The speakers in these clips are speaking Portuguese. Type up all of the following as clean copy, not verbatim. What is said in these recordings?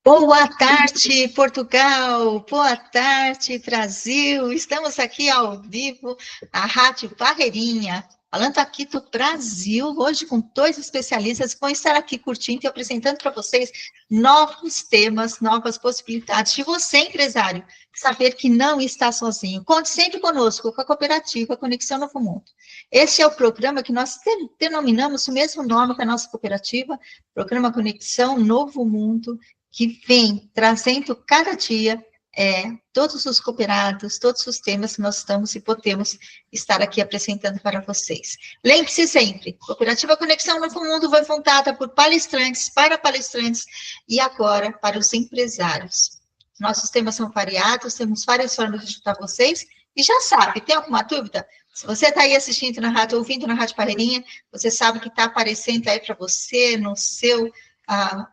Boa tarde, Portugal! Boa tarde, Brasil! Estamos aqui ao vivo na Rádio Barreirinha, falando aqui do Brasil, hoje com dois especialistas que vão estar aqui curtindo e apresentando para vocês novos temas, novas possibilidades de você, empresário, saber que não está sozinho. Conte sempre conosco, com a cooperativa Conexão Novo Mundo. Este é o programa que nós denominamos o mesmo nome que a nossa cooperativa, Programa Conexão Novo Mundo, que vem trazendo cada dia todos os cooperados, todos os temas que nós estamos e podemos estar aqui apresentando para vocês. Lembre-se sempre, Cooperativa Conexão Novo Mundo foi fundada por palestrantes, para palestrantes e agora para os empresários. Nossos temas são variados, temos várias formas de ajudar vocês e já sabe, tem alguma dúvida? Se você está aí assistindo na rádio, ouvindo na Rádio Barreirinha, você sabe que está aparecendo aí para você no seu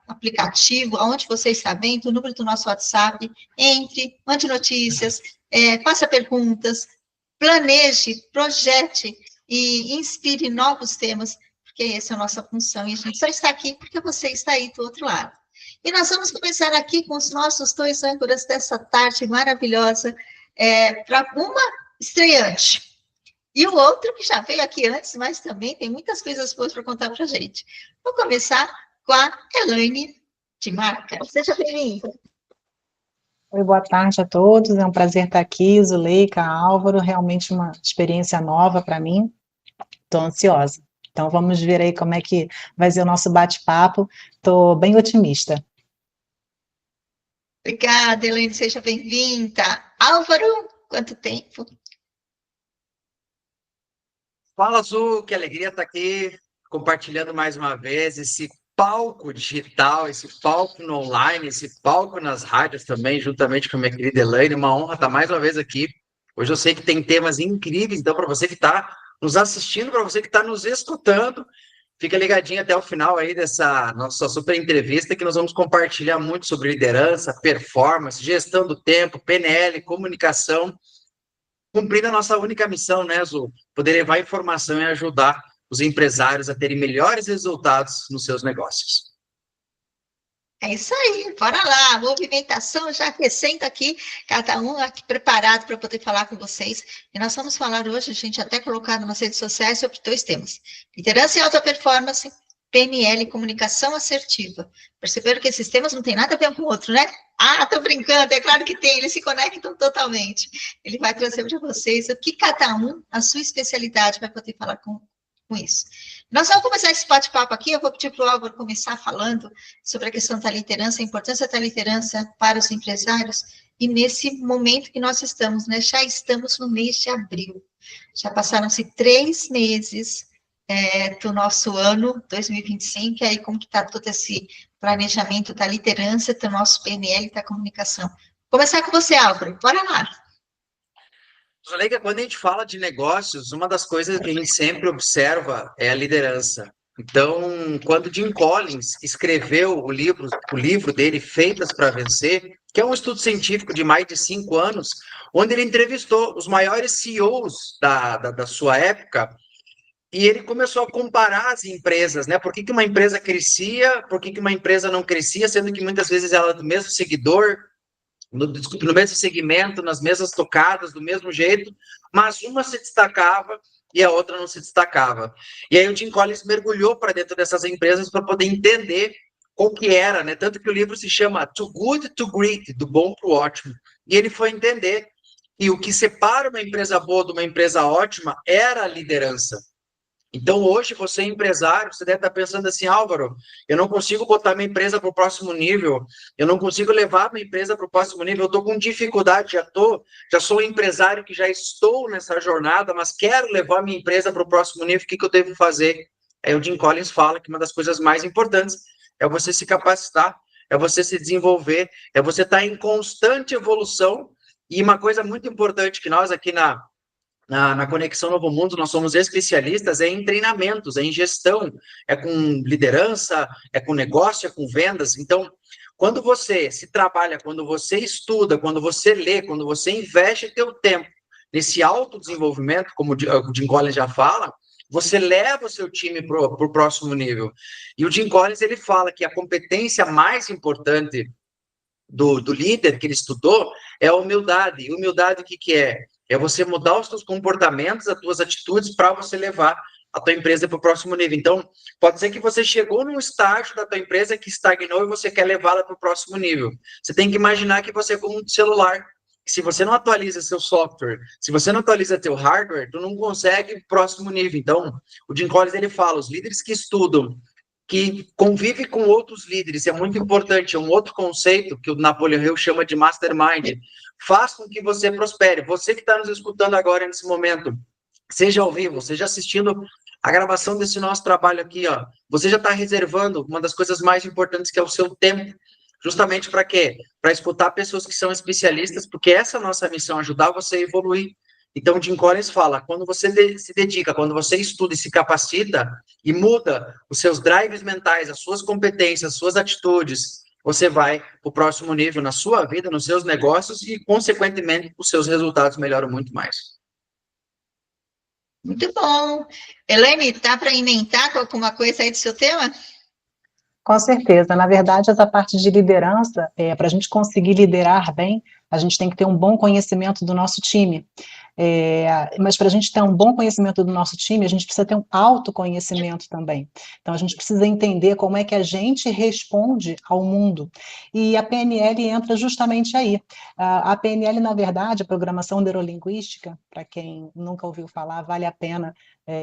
aplicativo, aonde você está vendo, o número do nosso WhatsApp, entre, mande notícias, faça perguntas, planeje, projete e inspire novos temas, porque essa é a nossa função, e a gente só está aqui porque você está aí do outro lado. E nós vamos começar aqui com os nossos dois âncoras dessa tarde maravilhosa, para uma estreante, e o outro que já veio aqui antes, mas também tem muitas coisas boas para contar para a gente. Vou começar com a Elaine de Marca. Seja bem-vinda. Oi, boa tarde a todos. É um prazer estar aqui, Zuleika, Álvaro, realmente uma experiência nova para mim. Estou ansiosa. Então, vamos ver aí como é que vai ser o nosso bate-papo. Estou bem otimista. Obrigada, Elaine, seja bem-vinda. Álvaro, quanto tempo? Fala, Zu, que alegria estar aqui compartilhando mais uma vez esse palco digital, esse palco no online, esse palco nas rádios também, juntamente com a minha querida Elaine. Uma honra estar mais uma vez aqui. Hoje eu sei que tem temas incríveis, então para você que está nos assistindo, para você que está nos escutando, fica ligadinho até o final aí dessa nossa super entrevista, que nós vamos compartilhar muito sobre liderança, performance, gestão do tempo, PNL, comunicação, cumprindo a nossa única missão, né, Zu? Poder levar informação e ajudar os empresários a terem melhores resultados nos seus negócios. É isso aí, bora lá, movimentação já aquecendo aqui, cada um aqui preparado para poder falar com vocês. E nós vamos falar hoje, a gente até colocado nas redes sociais, sobre dois temas: liderança e alta performance, PNL, comunicação assertiva. Perceberam que esses temas não tem nada a ver um com o outro, né? Ah, tô brincando, é claro que tem, eles se conectam totalmente. Ele vai trazer para vocês o que cada um, a sua especialidade, vai poder falar com isso. Nós vamos começar esse bate-papo aqui, eu vou pedir para o Álvaro começar falando sobre a questão da liderança, a importância da liderança para os empresários, e nesse momento que nós estamos, né, já estamos no mês de abril, já passaram-se 3 meses do nosso ano 2025, e aí como que está todo esse planejamento da liderança, do nosso PNL, da comunicação. Vou começar com você, Álvaro, bora lá. Zuleika, quando a gente fala de negócios, uma das coisas que a gente sempre observa é a liderança. Então, quando Jim Collins escreveu o livro dele, Feitas para Vencer, que é um estudo científico de mais de 5 anos, onde ele entrevistou os maiores CEOs da sua época, e ele começou a comparar as empresas, né? Por que uma empresa crescia, por que uma empresa não crescia, sendo que muitas vezes ela é do mesmo seguidor, no mesmo segmento, nas mesmas tocadas, do mesmo jeito, mas uma se destacava e a outra não se destacava. E aí o Jim Collins mergulhou para dentro dessas empresas para poder entender qual que era, né? Tanto que o livro se chama Too Good to Great, do bom para o ótimo. E ele foi entender que o que separa uma empresa boa de uma empresa ótima era a liderança. Então, hoje, você é empresário, você deve estar pensando assim: Álvaro, eu não consigo botar minha empresa para o próximo nível, eu não consigo levar minha empresa para o próximo nível, eu estou com dificuldade, já sou um empresário que já estou nessa jornada, mas quero levar minha empresa para o próximo nível, o que eu devo fazer? Aí o Jim Collins fala que uma das coisas mais importantes é você se capacitar, é você se desenvolver, é você estar em constante evolução. E uma coisa muito importante que nós aqui na Conexão Novo Mundo, nós somos especialistas em treinamentos, em gestão, é com liderança, é com negócio, é com vendas. Então, quando você se trabalha, quando você estuda, quando você lê, quando você investe teu tempo nesse autodesenvolvimento, como o Jim Collins já fala, você leva o seu time para o próximo nível. E o Jim Collins, ele fala que a competência mais importante do líder que ele estudou é a humildade. E humildade, o que, que é? É você mudar os seus comportamentos, as suas atitudes para você levar a tua empresa para o próximo nível. Então, pode ser que você chegou num estágio da tua empresa que estagnou e você quer levá-la para o próximo nível. Você tem que imaginar que você é como um celular. Se você não atualiza seu software, se você não atualiza teu hardware, tu não consegue o próximo nível. Então, o Jim Collins, ele fala, os líderes que estudam, que convivem com outros líderes, é muito importante, é um outro conceito que o Napoleon Hill chama de mastermind, faz com que você prospere. Você que está nos escutando agora, nesse momento, seja ao vivo, seja assistindo a gravação desse nosso trabalho aqui, ó, você já está reservando uma das coisas mais importantes, que é o seu tempo. Justamente para quê? Para escutar pessoas que são especialistas, porque essa é a nossa missão, ajudar você a evoluir. Então, Jim Collins fala, quando você se dedica, quando você estuda e se capacita e muda os seus drives mentais, as suas competências, as suas atitudes, você vai para o próximo nível na sua vida, nos seus negócios e, consequentemente, os seus resultados melhoram muito mais. Muito bom. Elaine, tá para emendar com alguma coisa aí do seu tema? Com certeza. Na verdade, essa parte de liderança, para a gente conseguir liderar bem, a gente tem que ter um bom conhecimento do nosso time. Mas para a gente ter um bom conhecimento do nosso time, a gente precisa ter um autoconhecimento também. Então, a gente precisa entender como é que a gente responde ao mundo. E a PNL entra justamente aí. A PNL, na verdade, a Programação Neurolinguística, para quem nunca ouviu falar, vale a pena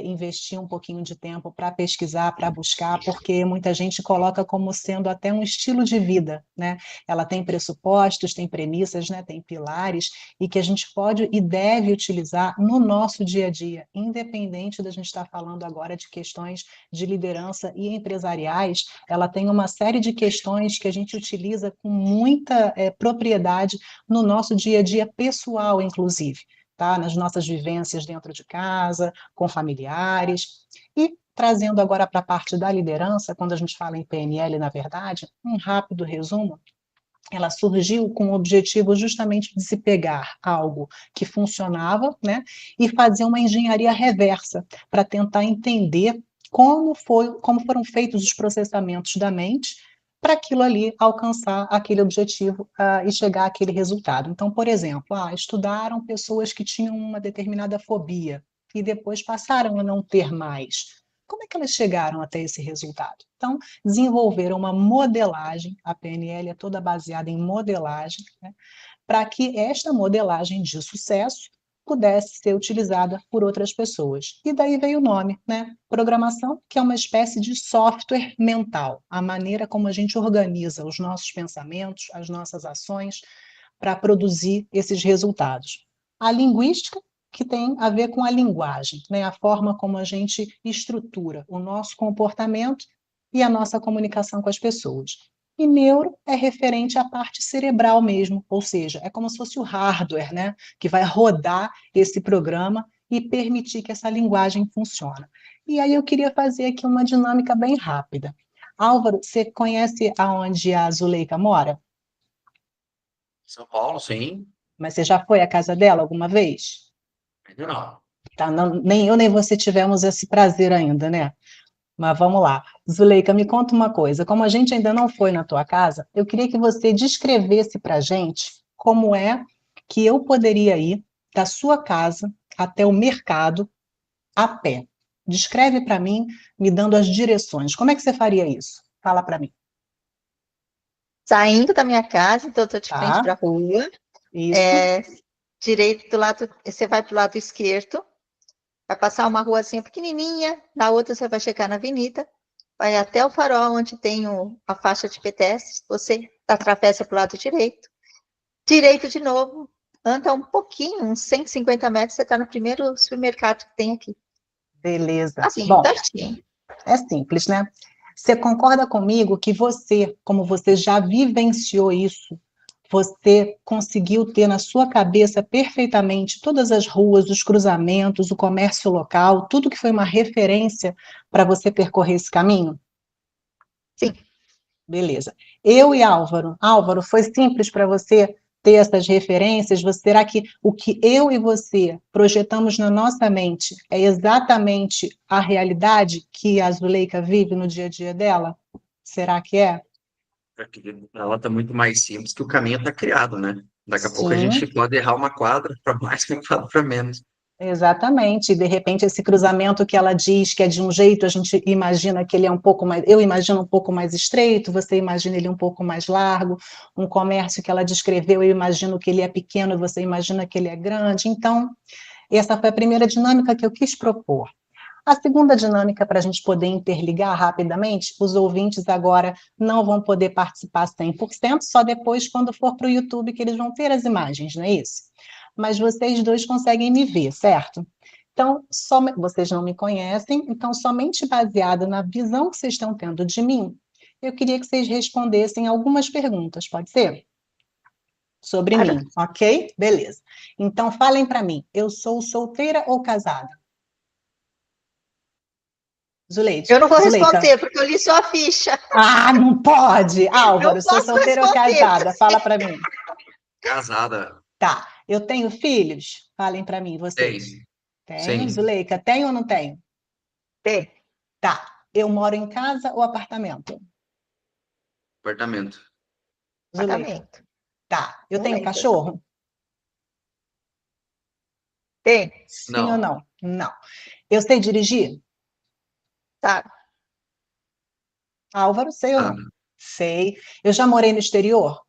investir um pouquinho de tempo para pesquisar, para buscar, porque muita gente coloca como sendo até um estilo de vida, né? Ela tem pressupostos, tem premissas, né? Tem pilares, e que a gente pode e deve utilizar no nosso dia a dia, independente da gente estar falando agora de questões de liderança e empresariais, ela tem uma série de questões que a gente utiliza com muita propriedade no nosso dia a dia pessoal, inclusive. Tá? Nas nossas vivências dentro de casa, com familiares, e trazendo agora para a parte da liderança, quando a gente fala em PNL, na verdade, um rápido resumo, ela surgiu com o objetivo justamente de se pegar algo que funcionava, né, e fazer uma engenharia reversa, para tentar entender como foram feitos os processamentos da mente, para aquilo ali alcançar aquele objetivo e chegar àquele resultado. Então, por exemplo, estudaram pessoas que tinham uma determinada fobia e depois passaram a não ter mais. Como é que elas chegaram até esse resultado? Então, desenvolveram uma modelagem, a PNL é toda baseada em modelagem, né, para que esta modelagem de sucesso pudesse ser utilizada por outras pessoas. E daí veio o nome, né? Programação, que é uma espécie de software mental, a maneira como a gente organiza os nossos pensamentos, as nossas ações, para produzir esses resultados. A linguística, que tem a ver com a linguagem, né? A forma como a gente estrutura o nosso comportamento e a nossa comunicação com as pessoas. E neuro é referente à parte cerebral mesmo, ou seja, é como se fosse o hardware, né, que vai rodar esse programa e permitir que essa linguagem funcione. E aí eu queria fazer aqui uma dinâmica bem rápida. Álvaro, você conhece aonde a Zuleika mora? São Paulo, sim. Mas você já foi à casa dela alguma vez? Ainda não. Tá, não, nem eu nem você tivemos esse prazer ainda, né? Mas vamos lá. Zuleika, me conta uma coisa. Como a gente ainda não foi na tua casa, eu queria que você descrevesse para a gente como é que eu poderia ir da sua casa até o mercado a pé. Descreve para mim, me dando as direções. Como é que você faria isso? Fala para mim. Saindo da minha casa, então eu estou de frente Tá? para a rua. Isso. Direito do lado, você vai para o lado esquerdo, vai passar uma ruazinha pequenininha, na outra você vai chegar na avenida, vai até o farol onde tem a faixa de pedestres, você atravessa para o lado direito, direito de novo, anda um pouquinho, uns 150 metros, você está no primeiro supermercado que tem aqui. Beleza. Assim, Bom, pertinho. é simples, né? Você concorda comigo que você, como você já vivenciou isso, você conseguiu ter na sua cabeça perfeitamente todas as ruas, os cruzamentos, o comércio local, tudo que foi uma referência para você percorrer esse caminho? Sim. Beleza. Eu e Álvaro. Álvaro, foi simples para você ter essas referências? Será que o que eu e você projetamos na nossa mente é exatamente a realidade que a Zuleika vive no dia a dia dela? Será que é? Ela está muito mais simples que o caminho está criado, né? Daqui a pouco a Sim, gente pode errar uma quadra para mais que uma quadra para menos. exatamente. De repente, esse cruzamento que ela diz que é de um jeito, a gente imagina que ele é um pouco mais. Eu imagino um pouco mais estreito, você imagina ele um pouco mais largo. Um comércio que ela descreveu, eu imagino que ele é pequeno, você imagina que ele é grande. Então, essa foi a primeira dinâmica que eu quis propor. A segunda dinâmica, para a gente poder interligar rapidamente, os ouvintes agora não vão poder participar 100%, só depois, quando for para o YouTube, que eles vão ter as imagens, não é isso? Mas vocês dois conseguem me ver, certo? Então, vocês não me conhecem, então, somente baseado na visão que vocês estão tendo de mim, eu queria que vocês respondessem algumas perguntas, pode ser? Sobre Claro. mim, ok? Beleza. Então, falem para mim, eu sou solteira ou casada? Zuleide, Eu não vou Zuleika. responder, porque eu li sua ficha. Ah, não pode! Não Álvaro, sou posso solteira ou responder. casada? Fala para mim. Casada, Tá. Eu tenho filhos? Falem para mim, vocês. tem. Tenho. Sim. Zuleika, tenho ou não tenho? Tem. Tá. Eu moro em casa ou apartamento? Apartamento. Zuleika. Apartamento. Tá. Eu Não tenho lembro. cachorro? Tem. Sim ou Não. não? Não. Eu sei dirigir? Tá. Álvaro, sei ou não? Nada. Sei. Eu já morei no exterior?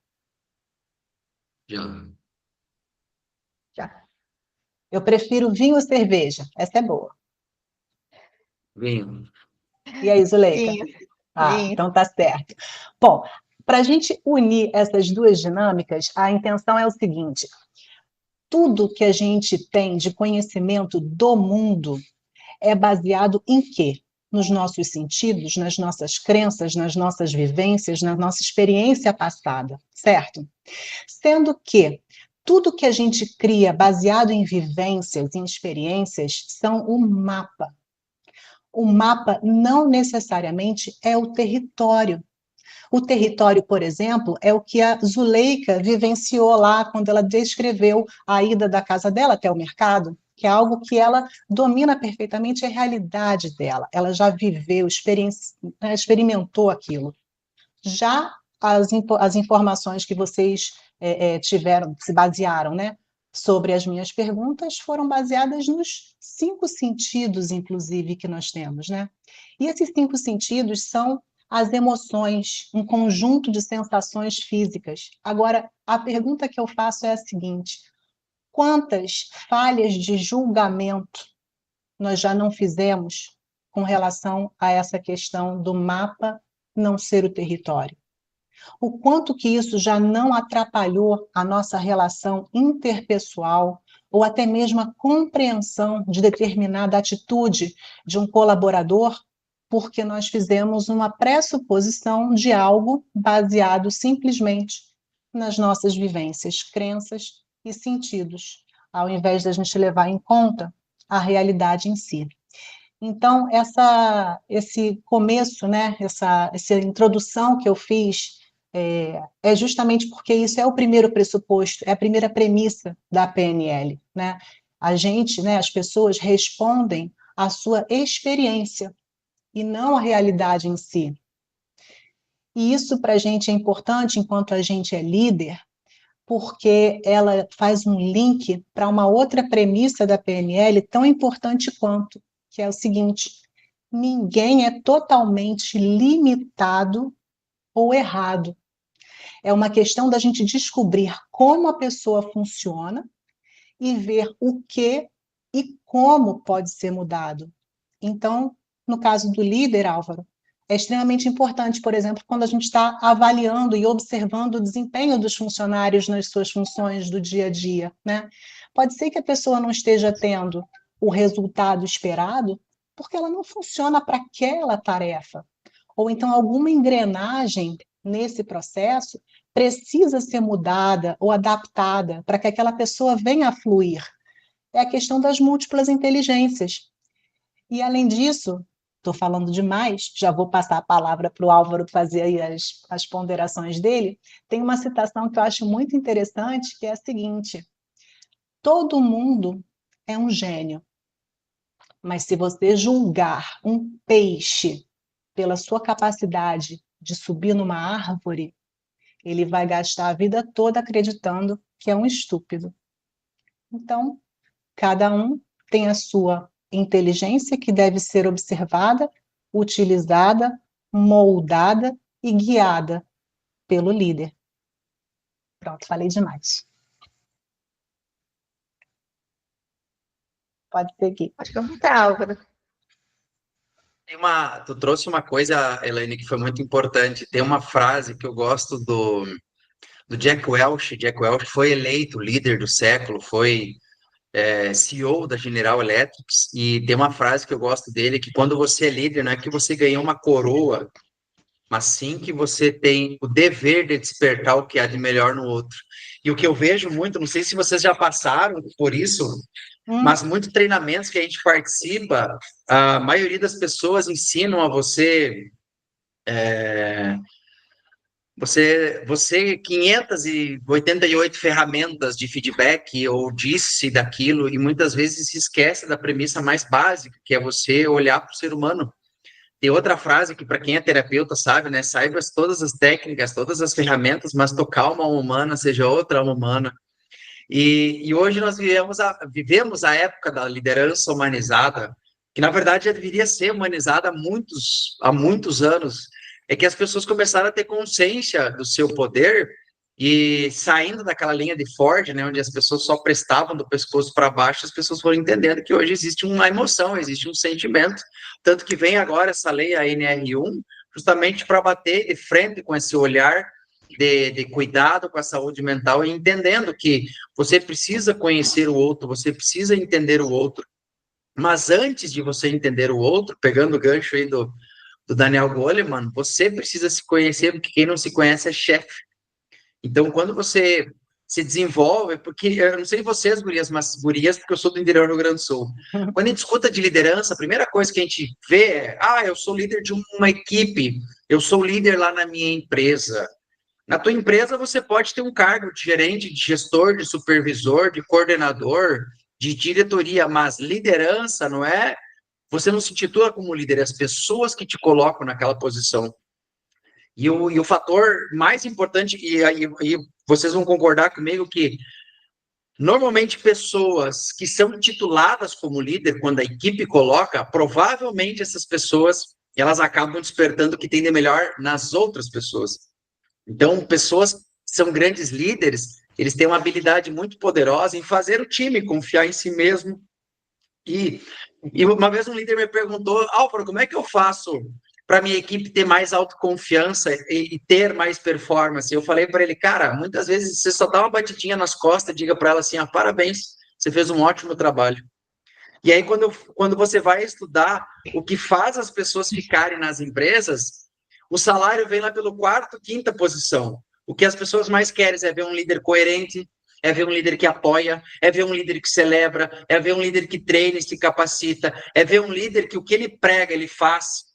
Já. Já. Eu prefiro vinho ou cerveja? Essa é boa. Vinho. E aí, Zuleika? Vinho. Ah, Vinho. então tá certo. Bom, para a gente unir essas duas dinâmicas, a intenção é o seguinte: tudo que a gente tem de conhecimento do mundo é baseado em quê? Nos nossos sentidos, nas nossas crenças, nas nossas vivências, na nossa experiência passada, certo? Sendo que tudo que a gente cria baseado em vivências, em experiências, são um mapa. O mapa não necessariamente é o território. O território, por exemplo, é o que a Zuleika vivenciou lá quando ela descreveu a ida da casa dela até o mercado, que é algo que ela domina perfeitamente, é a realidade dela. Ela já viveu, experimentou aquilo. Já as informações que vocês tiveram, se basearam, né, sobre as minhas perguntas, foram baseadas nos 5 sentidos, inclusive, que nós temos, né? E esses 5 sentidos são as emoções, um conjunto de sensações físicas. Agora, a pergunta que eu faço é a seguinte: quantas falhas de julgamento nós já não fizemos com relação a essa questão do mapa não ser o território? O quanto que isso já não atrapalhou a nossa relação interpessoal ou até mesmo a compreensão de determinada atitude de um colaborador, porque nós fizemos uma pressuposição de algo baseado simplesmente nas nossas vivências, crenças e sentidos, ao invés da gente levar em conta a realidade em si. Então, esse começo, né, essa introdução que eu fiz, é justamente porque isso é o primeiro pressuposto, é a primeira premissa da PNL, né? A gente, né, as pessoas respondem à sua experiência e não à realidade em si. E isso para a gente é importante enquanto a gente é líder, porque ela faz um link para uma outra premissa da PNL tão importante quanto, que é o seguinte: ninguém é totalmente limitado ou errado. É uma questão da gente descobrir como a pessoa funciona e ver o que e como pode ser mudado. Então, no caso do líder, Álvaro, é extremamente importante, por exemplo, quando a gente está avaliando e observando o desempenho dos funcionários nas suas funções do dia a dia, né? Pode ser que a pessoa não esteja tendo o resultado esperado porque ela não funciona para aquela tarefa. Ou então alguma engrenagem nesse processo precisa ser mudada ou adaptada para que aquela pessoa venha a fluir. É a questão das múltiplas inteligências. E, além disso, estou falando demais, já vou passar a palavra para o Álvaro fazer aí as ponderações dele. Tem uma citação que eu acho muito interessante, que é a seguinte: todo mundo é um gênio, mas se você julgar um peixe pela sua capacidade de subir numa árvore, ele vai gastar a vida toda acreditando que é um estúpido. Então, cada um tem a sua inteligência que deve ser observada, utilizada, moldada e guiada pelo líder. Pronto, falei demais. Pode seguir. Pode comentar, Álvaro. Tu trouxe uma coisa, Elaine, que foi muito importante. Tem uma frase que eu gosto do Jack Welch. Jack Welch foi eleito líder do século, foi CEO da General Electric, e tem uma frase que eu gosto dele, que quando você é líder, não é que você ganhou uma coroa, mas sim que você tem o dever de despertar o que há de melhor no outro. E o que eu vejo muito, não sei se vocês já passaram por isso, mas muitos treinamentos que a gente participa, a maioria das pessoas ensinam a você 588 ferramentas de feedback ou disse daquilo, e muitas vezes se esquece da premissa mais básica, que é você olhar para o ser humano. Tem outra frase que, para quem é terapeuta, sabe, né? Saiba todas as técnicas, todas as ferramentas, mas tocar uma alma humana, seja outra alma humana. E hoje nós vivemos a época da liderança humanizada, que na verdade já deveria ser humanizada há muitos anos. É que as pessoas começaram a ter consciência do seu poder e saindo daquela linha de Ford, né, onde as pessoas só prestavam do pescoço para baixo, as pessoas foram entendendo que hoje existe uma emoção, existe um sentimento. Tanto que vem agora essa lei, a NR1, justamente para bater de frente com esse olhar de cuidado com a saúde mental e entendendo que você precisa conhecer o outro, você precisa entender o outro. Mas antes de você entender o outro, pegando o gancho aí do Daniel Goleman, você precisa se conhecer, porque quem não se conhece é chefe. Então, quando você se desenvolve, porque eu não sei vocês, gurias, mas gurias, porque eu sou do interior do Rio Grande do Sul. Quando a gente escuta de liderança, a primeira coisa que a gente vê é: eu sou líder de uma equipe, eu sou líder lá na minha empresa. Na tua empresa, você pode ter um cargo de gerente, de gestor, de supervisor, de coordenador, de diretoria, mas liderança não é. Você não se intitula como líder, é as pessoas que te colocam naquela posição. E o fator mais importante, e vocês vão concordar comigo que normalmente pessoas que são tituladas como líder, quando a equipe coloca, provavelmente essas pessoas elas acabam despertando o que tem de melhor nas outras pessoas. Então, pessoas que são grandes líderes, eles têm uma habilidade muito poderosa em fazer o time confiar em si mesmo. E uma vez um líder me perguntou: Álvaro, como é que eu faço para minha equipe ter mais autoconfiança e ter mais performance? Eu falei para ele: cara, muitas vezes você só dá uma batidinha nas costas, diga para ela assim: parabéns, você fez um ótimo trabalho. E aí, quando você vai estudar o que faz as pessoas ficarem nas empresas, o salário vem lá pelo quarto, quinta posição. O que as pessoas mais querem é ver um líder coerente, é ver um líder que apoia, é ver um líder que celebra, é ver um líder que treina e se capacita, é ver um líder que o que ele prega, ele faz.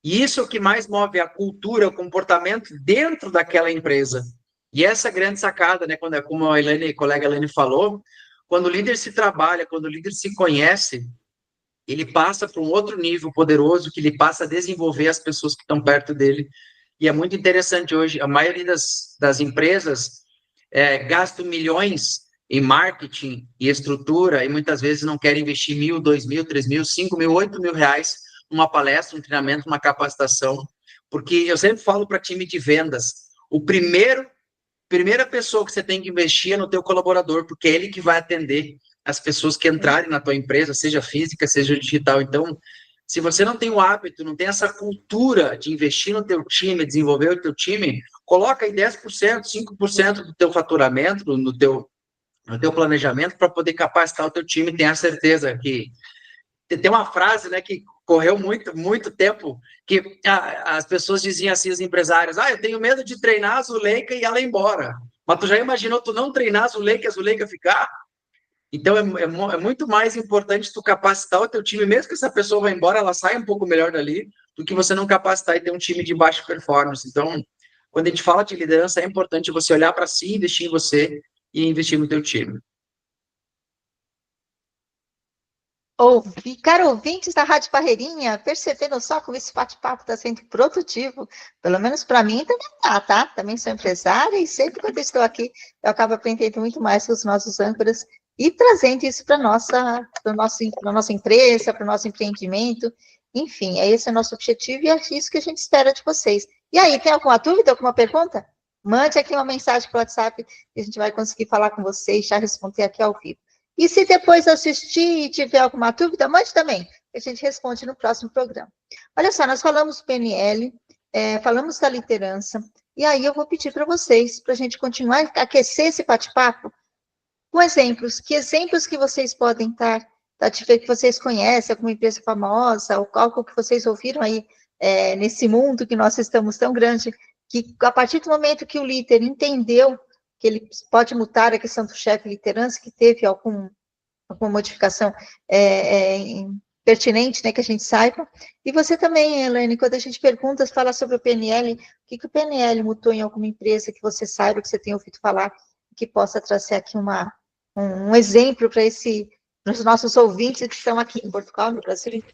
E isso é o que mais move a cultura, o comportamento dentro daquela empresa. E essa é a grande sacada, né? Quando, como a colega Elaine falou, quando o líder se trabalha, quando o líder se conhece, ele passa para um outro nível poderoso, que ele passa a desenvolver as pessoas que estão perto dele. E é muito interessante hoje, a maioria das empresas gastam milhões em marketing e estrutura, e muitas vezes não querem investir 1.000, 2.000, 3.000, 5.000, 8.000 reais numa palestra, um treinamento, uma capacitação. Porque eu sempre falo para time de vendas, primeira pessoa que você tem que investir é no teu colaborador, porque é ele que vai atender as pessoas que entrarem na tua empresa, seja física, seja digital. Então, se você não tem o hábito, não tem essa cultura de investir no teu time, desenvolver o teu time, coloca aí 10%, 5% do teu faturamento, no teu planejamento, para poder capacitar o teu time. Tenha certeza que tem uma frase, né, que correu muito tempo, que as pessoas diziam assim, os empresários: eu tenho medo de treinar a Zuleika e ela ir embora. Mas tu já imaginou tu não treinar a Zuleika ficar? Então, é muito mais importante tu capacitar o teu time, mesmo que essa pessoa vá embora, ela saia um pouco melhor dali, do que você não capacitar e ter um time de baixa performance. Então, quando a gente fala de liderança, é importante você olhar para si, investir em você e investir no teu time. Caro ouvintes da Rádio Parreirinha, percebendo só como esse bate-papo está sendo produtivo, pelo menos para mim também tá? Também sou empresária e sempre quando eu estou aqui, eu acabo aprendendo muito mais com os nossos âncoras e trazendo isso para nossa empresa, para o nosso empreendimento. Enfim, esse é o nosso objetivo e é isso que a gente espera de vocês. E aí, tem alguma dúvida, alguma pergunta? Mande aqui uma mensagem para o WhatsApp e a gente vai conseguir falar com vocês, já responder aqui ao vivo. E se depois assistir e tiver alguma dúvida, mande também, a gente responde no próximo programa. Olha só, nós falamos do PNL, falamos da liderança, e aí eu vou pedir para vocês, para a gente continuar a aquecer esse bate-papo, com exemplos. Que exemplos que vocês podem estar, que vocês conhecem, alguma empresa famosa, ou algo que vocês ouviram aí nesse mundo que nós estamos tão grande, que a partir do momento que o líder entendeu que ele pode mudar a questão do chefe de liderança, que teve alguma modificação pertinente, né, que a gente saiba. E você também, Elaine, quando a gente pergunta, fala sobre o PNL, o que o PNL mudou em alguma empresa que você saiba, que você tenha ouvido falar, que possa trazer aqui um exemplo para os nossos ouvintes que estão aqui em Portugal, no Brasil.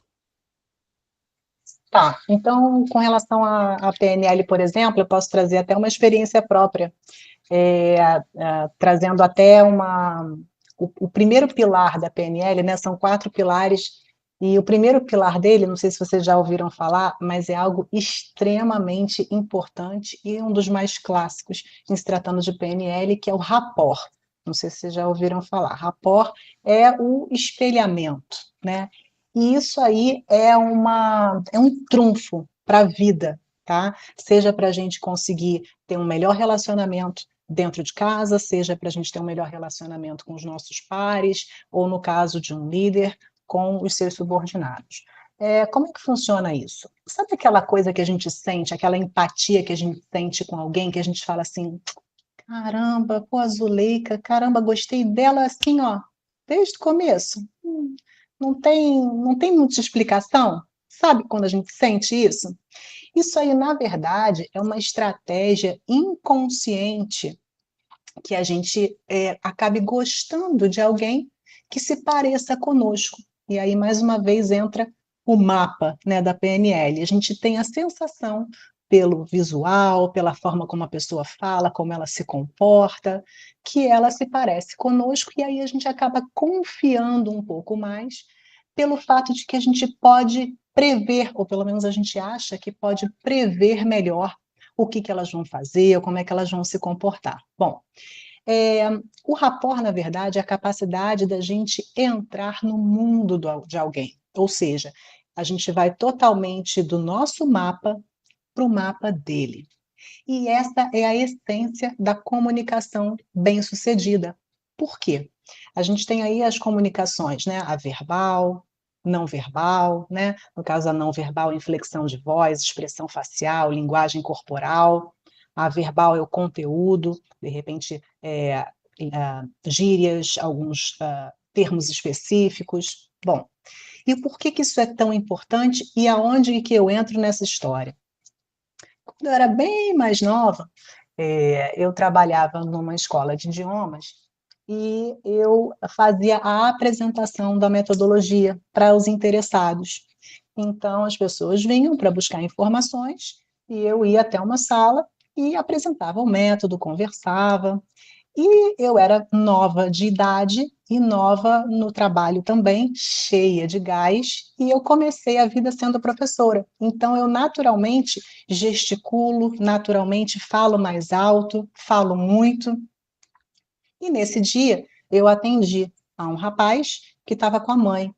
Tá, então, com relação à PNL, por exemplo, eu posso trazer até uma experiência própria, trazendo até o primeiro pilar da PNL, né, são 4 pilares, e o primeiro pilar dele, não sei se vocês já ouviram falar, mas é algo extremamente importante e um dos mais clássicos em se tratando de PNL, que é o rapport. Não sei se vocês já ouviram falar. Rapport é o espelhamento, né? E isso aí é um trunfo para a vida, tá? Seja para a gente conseguir ter um melhor relacionamento dentro de casa, seja para a gente ter um melhor relacionamento com os nossos pares, ou no caso de um líder, com os seus subordinados. Como é que funciona isso? Sabe aquela coisa que a gente sente, aquela empatia que a gente sente com alguém, que a gente fala assim, caramba, pô, a Zuleika, caramba, gostei dela assim, ó, desde o começo. Não tem muita explicação. Sabe quando a gente sente isso? Isso aí, na verdade, é uma estratégia inconsciente que a gente acabe gostando de alguém que se pareça conosco. E aí, mais uma vez, entra o mapa, né, da PNL. A gente tem a sensação, pelo visual, pela forma como a pessoa fala, como ela se comporta, que ela se parece conosco, e aí a gente acaba confiando um pouco mais pelo fato de que a gente pode prever, ou pelo menos a gente acha que pode prever melhor o que elas vão fazer, ou como é que elas vão se comportar. Bom, o rapport, na verdade, é a capacidade da gente entrar no mundo de alguém. Ou seja, a gente vai totalmente do nosso mapa para o mapa dele. E essa é a essência da comunicação bem-sucedida. Por quê? A gente tem aí as comunicações, né? A verbal, não verbal, né? No caso, a não verbal, inflexão de voz, expressão facial, linguagem corporal. A verbal é o conteúdo, de repente, gírias, alguns termos específicos. Bom, e por que isso é tão importante e aonde que eu entro nessa história? Quando eu era bem mais nova, eu trabalhava numa escola de idiomas e eu fazia a apresentação da metodologia para os interessados. Então, as pessoas vinham para buscar informações e eu ia até uma sala e apresentava o método, conversava. E eu era nova de idade e nova no trabalho também, cheia de gás, e eu comecei a vida sendo professora. Então, eu naturalmente gesticulo, naturalmente falo mais alto, falo muito. E nesse dia, eu atendi a um rapaz que estava com a mãe.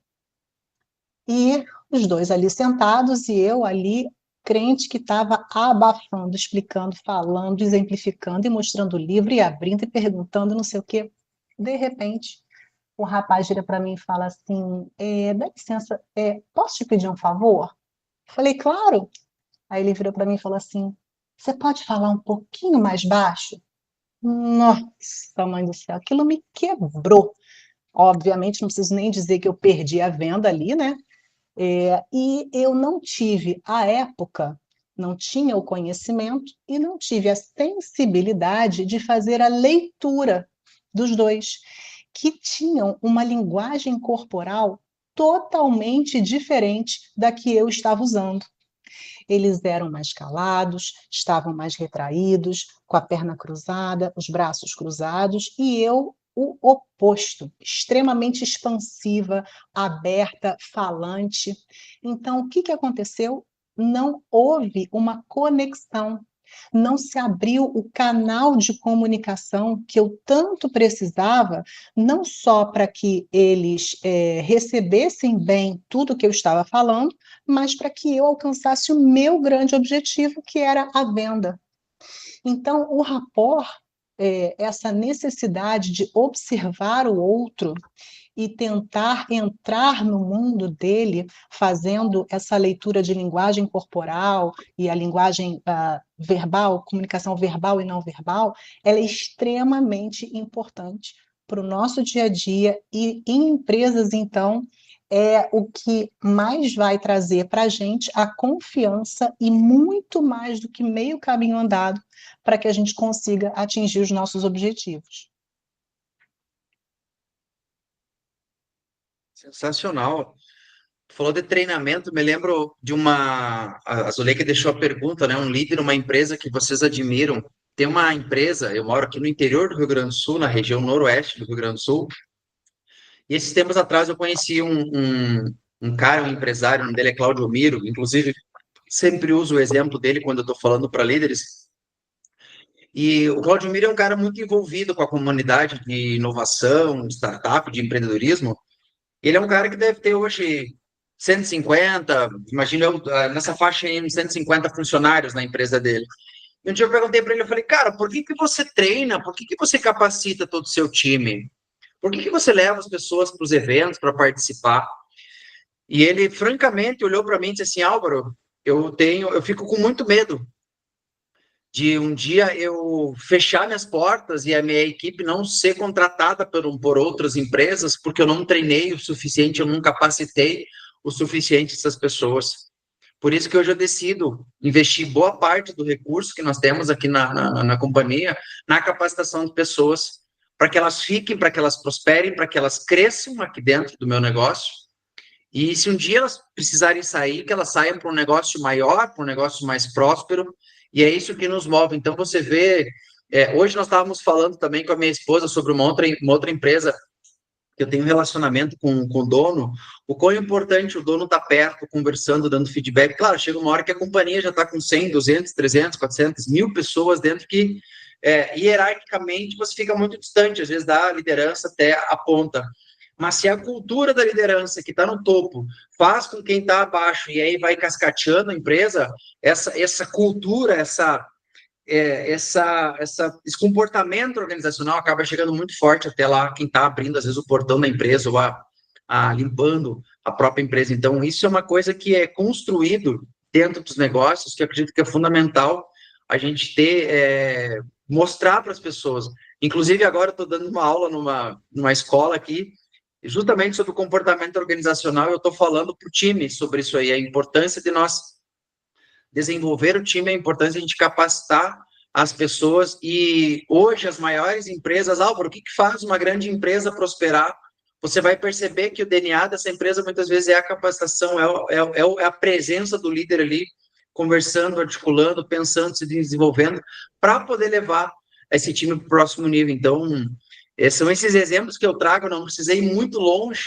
E os dois ali sentados e eu ali, crente que estava abafando, explicando, falando, exemplificando e mostrando o livro e abrindo e perguntando não sei o quê. De repente, o rapaz vira para mim e fala assim, dá licença, posso te pedir um favor? Falei, claro. Aí ele virou para mim e falou assim, você pode falar um pouquinho mais baixo? Nossa, mãe do céu, aquilo me quebrou. Obviamente, não preciso nem dizer que eu perdi a venda ali, né? E eu não tive, à época, não tinha o conhecimento e não tive a sensibilidade de fazer a leitura dos dois, que tinham uma linguagem corporal totalmente diferente da que eu estava usando. Eles eram mais calados, estavam mais retraídos, com a perna cruzada, os braços cruzados, e eu o oposto, extremamente expansiva, aberta, falante. Então, o que aconteceu? Não houve uma conexão, não se abriu o canal de comunicação que eu tanto precisava, não só para que eles recebessem bem tudo que eu estava falando, mas para que eu alcançasse o meu grande objetivo, que era a venda. Então, o rapport, essa necessidade de observar o outro e tentar entrar no mundo dele, fazendo essa leitura de linguagem corporal e a linguagem verbal, comunicação verbal e não verbal, ela é extremamente importante para o nosso dia a dia e em empresas, então, é o que mais vai trazer para a gente a confiança e muito mais do que meio caminho andado para que a gente consiga atingir os nossos objetivos. Sensacional. Tu falou de treinamento, me lembro de a Zuleika deixou a pergunta, né? Um líder, uma empresa que vocês admiram. Tem uma empresa, eu moro aqui no interior do Rio Grande do Sul, na região noroeste do Rio Grande do Sul, e esses tempos atrás eu conheci um cara, um empresário, o nome dele é Claudio Miro, inclusive sempre uso o exemplo dele quando eu estou falando para líderes. E o Claudio Miro é um cara muito envolvido com a comunidade de inovação, de startup, de empreendedorismo. Ele é um cara que deve ter hoje 150, imagino eu, nessa faixa aí, uns 150 funcionários na empresa dele. E um dia eu perguntei para ele, eu falei, cara, por que você treina, por que você capacita todo o seu time? Por que você leva as pessoas para os eventos, para participar? E ele, francamente, olhou para mim e disse assim, Álvaro, eu fico com muito medo de um dia eu fechar minhas portas e a minha equipe não ser contratada por outras empresas, porque eu não treinei o suficiente, eu não capacitei o suficiente essas pessoas. Por isso que hoje eu decido investir boa parte do recurso que nós temos aqui na companhia na capacitação de pessoas, para que elas fiquem, para que elas prosperem, para que elas cresçam aqui dentro do meu negócio. E se um dia elas precisarem sair, que elas saiam para um negócio maior, para um negócio mais próspero, e é isso que nos move. Então, você vê, hoje nós estávamos falando também com a minha esposa sobre uma outra empresa que eu tenho um relacionamento com o dono, o quão importante o dono estar perto, conversando, dando feedback. Claro, chega uma hora que a companhia já está com 100, 200, 300, 400, 1000 pessoas dentro que, hierarquicamente, você fica muito distante, às vezes, da liderança até a ponta. Mas se a cultura da liderança que está no topo faz com quem está abaixo e aí vai cascateando a empresa, essa cultura, esse comportamento organizacional acaba chegando muito forte até lá quem está abrindo, às vezes, o portão da empresa ou limpando a própria empresa. Então, isso é uma coisa que é construído dentro dos negócios, que eu acredito que é fundamental a gente mostrar para as pessoas. Inclusive, agora eu estou dando uma aula numa escola aqui, justamente sobre o comportamento organizacional, eu estou falando para o time sobre isso aí, a importância de nós desenvolver o time, a importância de a gente capacitar as pessoas, e hoje as maiores empresas, Álvaro, o que faz uma grande empresa prosperar? Você vai perceber que o DNA dessa empresa muitas vezes é a capacitação, é a presença do líder ali, conversando, articulando, pensando, se desenvolvendo, para poder levar esse time para o próximo nível. Então, são esses exemplos que eu trago, eu não precisei ir muito longe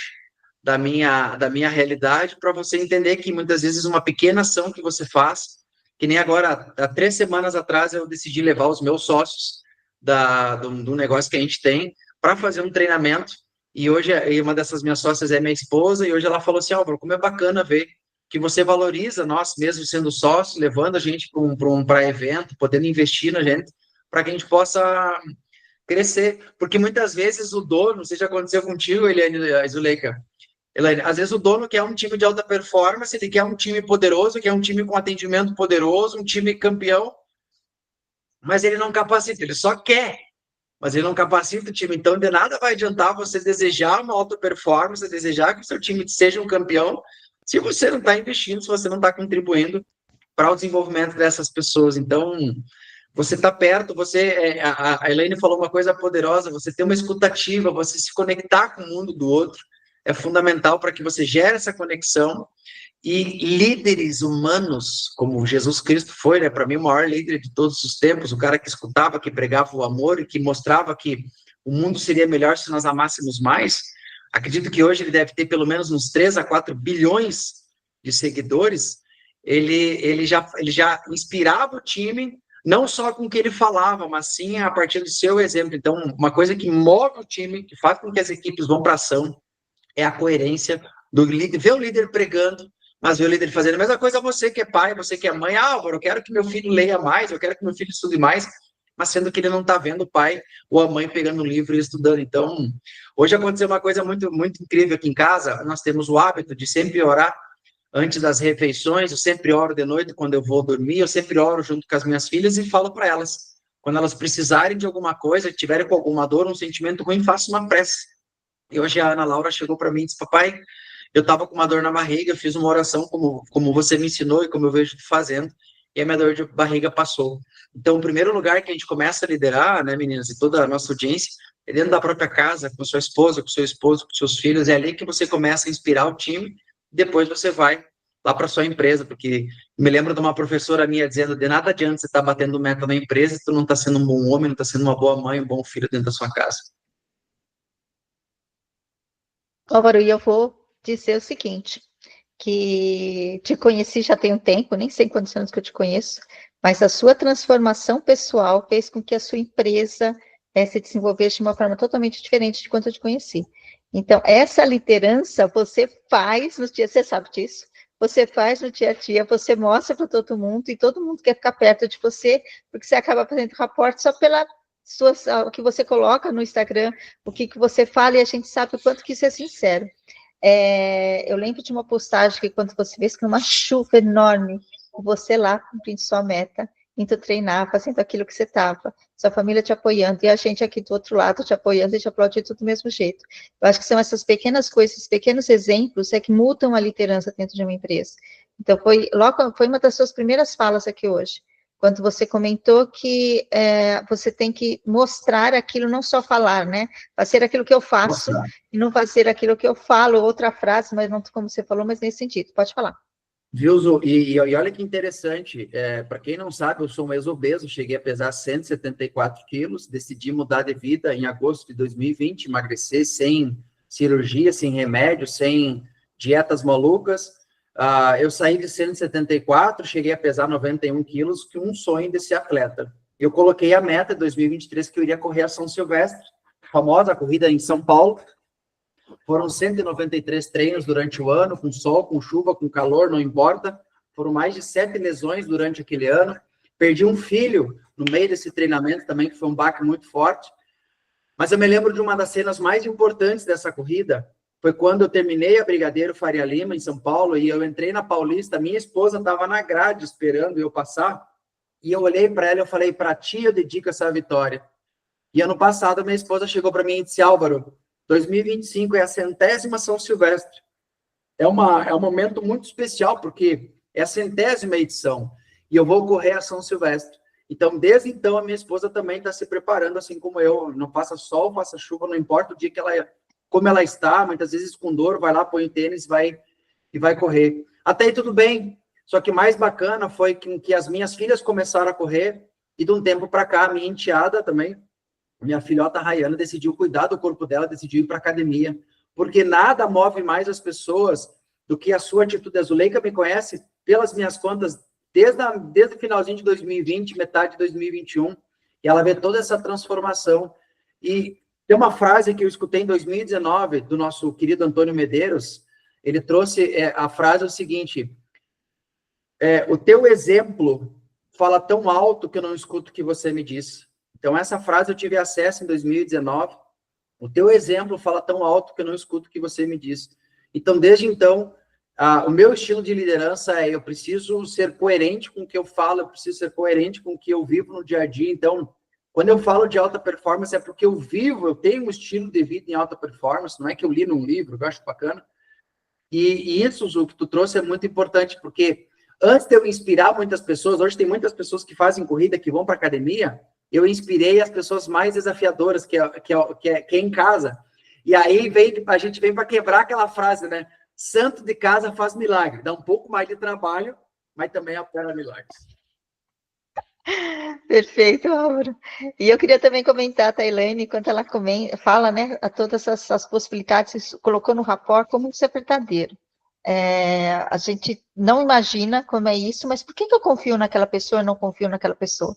da minha realidade para você entender que muitas vezes uma pequena ação que você faz, que nem agora, há 3 semanas atrás eu decidi levar os meus sócios do negócio que a gente tem para fazer um treinamento, e hoje uma dessas minhas sócias é minha esposa, e hoje ela falou assim, Álvaro, como é bacana ver que você valoriza nós, mesmo sendo sócios, levando a gente para evento, podendo investir na gente, para que a gente possa crescer, porque muitas vezes o dono, não sei se já aconteceu contigo, Eliane, Zuleika, às vezes o dono quer um time de alta performance, ele quer um time poderoso, quer um time com atendimento poderoso, um time campeão, mas ele não capacita, ele só quer, mas ele não capacita o time. Então, de nada vai adiantar você desejar uma alta performance, desejar que o seu time seja um campeão, se você não está investindo, se você não está contribuindo para o desenvolvimento dessas pessoas. Então, você está perto, a Elaine falou uma coisa poderosa, você ter uma escutativa, você se conectar com o mundo do outro, é fundamental para que você gere essa conexão. E líderes humanos, como Jesus Cristo foi, né, para mim, o maior líder de todos os tempos, o cara que escutava, que pregava o amor e que mostrava que o mundo seria melhor se nós amássemos mais. Acredito que hoje ele deve ter pelo menos uns 3 a 4 bilhões de seguidores. Ele já inspirava o time, não só com o que ele falava, mas sim a partir do seu exemplo. Então, uma coisa que move o time, que faz com que as equipes vão para ação, é a coerência do líder, ver o líder pregando, mas ver o líder fazendo a mesma coisa. Você que é pai, você que é mãe, Álvaro, eu quero que meu filho leia mais, eu quero que meu filho estude mais, mas sendo que ele não está vendo o pai ou a mãe pegando um livro e estudando. Então, hoje aconteceu uma coisa muito, muito incrível aqui em casa. Nós temos o hábito de sempre orar antes das refeições. Eu sempre oro de noite quando eu vou dormir, eu sempre oro junto com as minhas filhas e falo para elas, quando elas precisarem de alguma coisa, tiverem com alguma dor, um sentimento ruim, faça uma prece. E hoje a Ana Laura chegou para mim e disse: papai, eu estava com uma dor na barriga, eu fiz uma oração como você me ensinou e como eu vejo tu fazendo, e a minha dor de barriga passou. Então, o primeiro lugar que a gente começa a liderar, né, meninas, e toda a nossa audiência, é dentro da própria casa, com sua esposa, com seu esposo, com seus filhos. É ali que você começa a inspirar o time, depois você vai lá para sua empresa, porque me lembro de uma professora minha dizendo: de nada adianta você estar batendo meta na empresa se tu não está sendo um bom homem, não está sendo uma boa mãe, um bom filho dentro da sua casa. Álvaro, e eu vou dizer o seguinte, que te conheci já tem um tempo, nem sei quantos anos que eu te conheço, mas a sua transformação pessoal fez com que a sua empresa se desenvolvesse de uma forma totalmente diferente de quanto eu te conheci. Então, essa liderança você faz no dia, você sabe disso, você faz no dia a dia, você mostra para todo mundo, e todo mundo quer ficar perto de você, porque você acaba fazendo raporte só pela o que você coloca no Instagram, o que você fala, e a gente sabe o quanto que isso é sincero. Eu lembro de uma postagem que quando você vê que numa chuva enorme, você lá cumprindo sua meta, indo treinar, fazendo aquilo que você estava, sua família te apoiando, e a gente aqui do outro lado te apoiando e te aplaudindo do mesmo jeito. Eu acho que são essas pequenas coisas, esses pequenos exemplos que mudam a liderança dentro de uma empresa. Então, foi uma das suas primeiras falas aqui hoje, quando você comentou que você tem que mostrar aquilo, não só falar, né? Fazer aquilo que eu faço, e não fazer aquilo que eu falo, outra frase, mas não como você falou, mas nesse sentido. Pode falar. Viu, Zu? E olha que interessante, para quem não sabe, eu sou um ex-obeso, cheguei a pesar 174 quilos, decidi mudar de vida em agosto de 2020, emagrecer sem cirurgia, sem remédio, sem dietas malucas. Eu saí de 174, cheguei a pesar 91 quilos, que um sonho desse atleta. Eu coloquei a meta de 2023 que eu iria correr a São Silvestre, famosa corrida em São Paulo. Foram 193 treinos durante o ano, com sol, com chuva, com calor, não importa. Foram mais de 7 lesões durante aquele ano. Perdi um filho no meio desse treinamento também, que foi um baque muito forte. Mas eu me lembro de uma das cenas mais importantes dessa corrida, foi quando eu terminei a Brigadeiro Faria Lima, em São Paulo, e eu entrei na Paulista, minha esposa estava na grade esperando eu passar, e eu olhei para ela e eu falei: para ti eu dedico essa vitória. E ano passado, minha esposa chegou para mim e disse: Álvaro, 2025 é a 100ª São Silvestre. É um momento muito especial, porque é a 100ª edição, e eu vou correr a São Silvestre. Então, desde então, a minha esposa também está se preparando, assim como eu. Não faça sol, faça chuva, não importa o dia que como ela está, muitas vezes com dor, vai lá, põe o tênis e vai correr. Até aí tudo bem, só que mais bacana foi que as minhas filhas começaram a correr, e de um tempo para cá, a minha enteada também, minha filhota Rayana, decidiu cuidar do corpo dela, decidiu ir para academia, porque nada move mais as pessoas do que a sua atitude. A Zuleika me conhece, pelas minhas contas, desde o finalzinho de 2020, metade de 2021, e ela vê toda essa transformação. E tem uma frase que eu escutei em 2019, do nosso querido Antônio Medeiros. Ele trouxe a frase o seguinte: o teu exemplo fala tão alto que eu não escuto o que você me diz. Então, essa frase eu tive acesso em 2019. O teu exemplo fala tão alto que eu não escuto o que você me diz. Então, desde então, o meu estilo de liderança eu preciso ser coerente com o que eu falo, eu preciso ser coerente com o que eu vivo no dia a dia. Então, quando eu falo de alta performance, é porque eu vivo, eu tenho um estilo de vida em alta performance, não é que eu li num livro, eu acho bacana. E isso, Zu, que tu trouxe é muito importante, porque antes de eu inspirar muitas pessoas, hoje tem muitas pessoas que fazem corrida, que vão para academia, eu inspirei as pessoas mais desafiadoras, que é em casa. E aí a gente vem para quebrar aquela frase, né? Santo de casa faz milagre. Dá um pouco mais de trabalho, mas também opera milagres. Perfeito, Álvaro. E eu queria também comentar a Tailane, quando ela fala, né, a todas essas possibilidades, colocou no rapport como isso é verdadeiro. A gente não imagina como é isso, mas por que eu confio naquela pessoa e não confio naquela pessoa?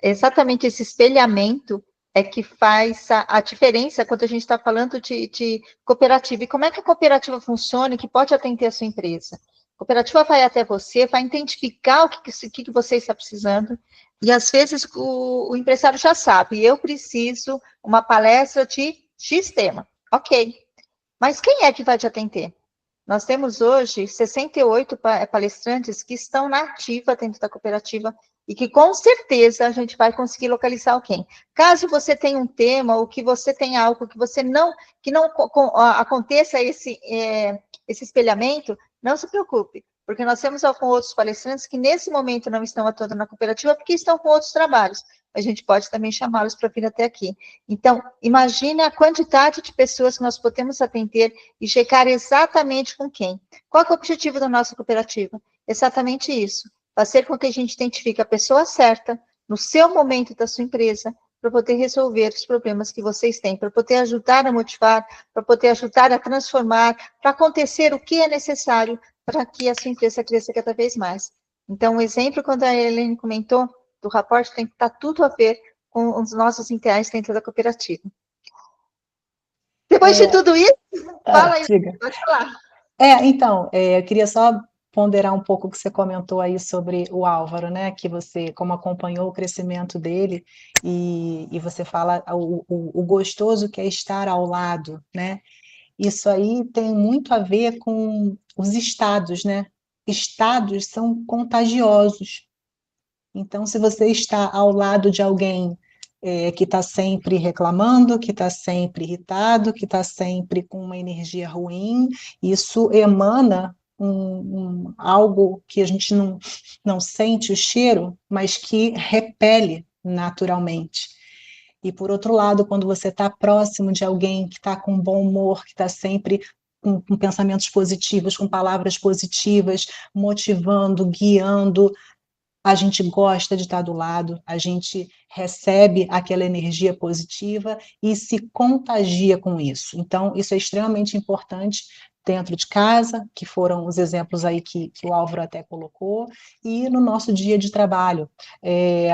Exatamente esse espelhamento é que faz a diferença quando a gente está falando de cooperativa. E como é que a cooperativa funciona e que pode atender a sua empresa? A cooperativa vai até você, vai identificar o que você está precisando, e às vezes o empresário já sabe, eu preciso uma palestra de X tema. Ok, mas quem é que vai te atender? Nós temos hoje 68 palestrantes que estão na ativa dentro da cooperativa e que com certeza a gente vai conseguir localizar alguém. Caso você tenha um tema ou que você tenha algo que não aconteça esse espelhamento, não se preocupe, porque nós temos com outros palestrantes que nesse momento não estão atuando na cooperativa porque estão com outros trabalhos. A gente pode também chamá-los para vir até aqui. Então, imagine a quantidade de pessoas que nós podemos atender e checar exatamente com quem. Qual é o objetivo da nossa cooperativa? Exatamente isso, fazer com que a gente identifique a pessoa certa, no seu momento da sua empresa, para poder resolver os problemas que vocês têm, para poder ajudar a motivar, para poder ajudar a transformar, para acontecer o que é necessário para que a sua empresa cresça cada vez mais. Então, o exemplo, quando a Helene comentou, do rapport tem que estar tudo a ver com os nossos ideais dentro da cooperativa. Depois de tudo isso, fala aí, pode falar. Então, eu queria só ponderar um pouco o que você comentou aí sobre o Álvaro, né? Que você, como acompanhou o crescimento dele, e você fala o gostoso que é estar ao lado, né? Isso aí tem muito a ver com os estados, né? Estados são contagiosos. Então, se você está ao lado de alguém que está sempre reclamando, que está sempre irritado, que está sempre com uma energia ruim, isso emana algo que a gente não sente o cheiro, mas que repele naturalmente. E, por outro lado, quando você está próximo de alguém que está com bom humor, que está sempre com pensamentos positivos, com palavras positivas, motivando, guiando, a gente gosta de estar do lado, a gente recebe aquela energia positiva e se contagia com isso. Então, isso é extremamente importante dentro de casa, que foram os exemplos aí que o Álvaro até colocou, e no nosso dia de trabalho.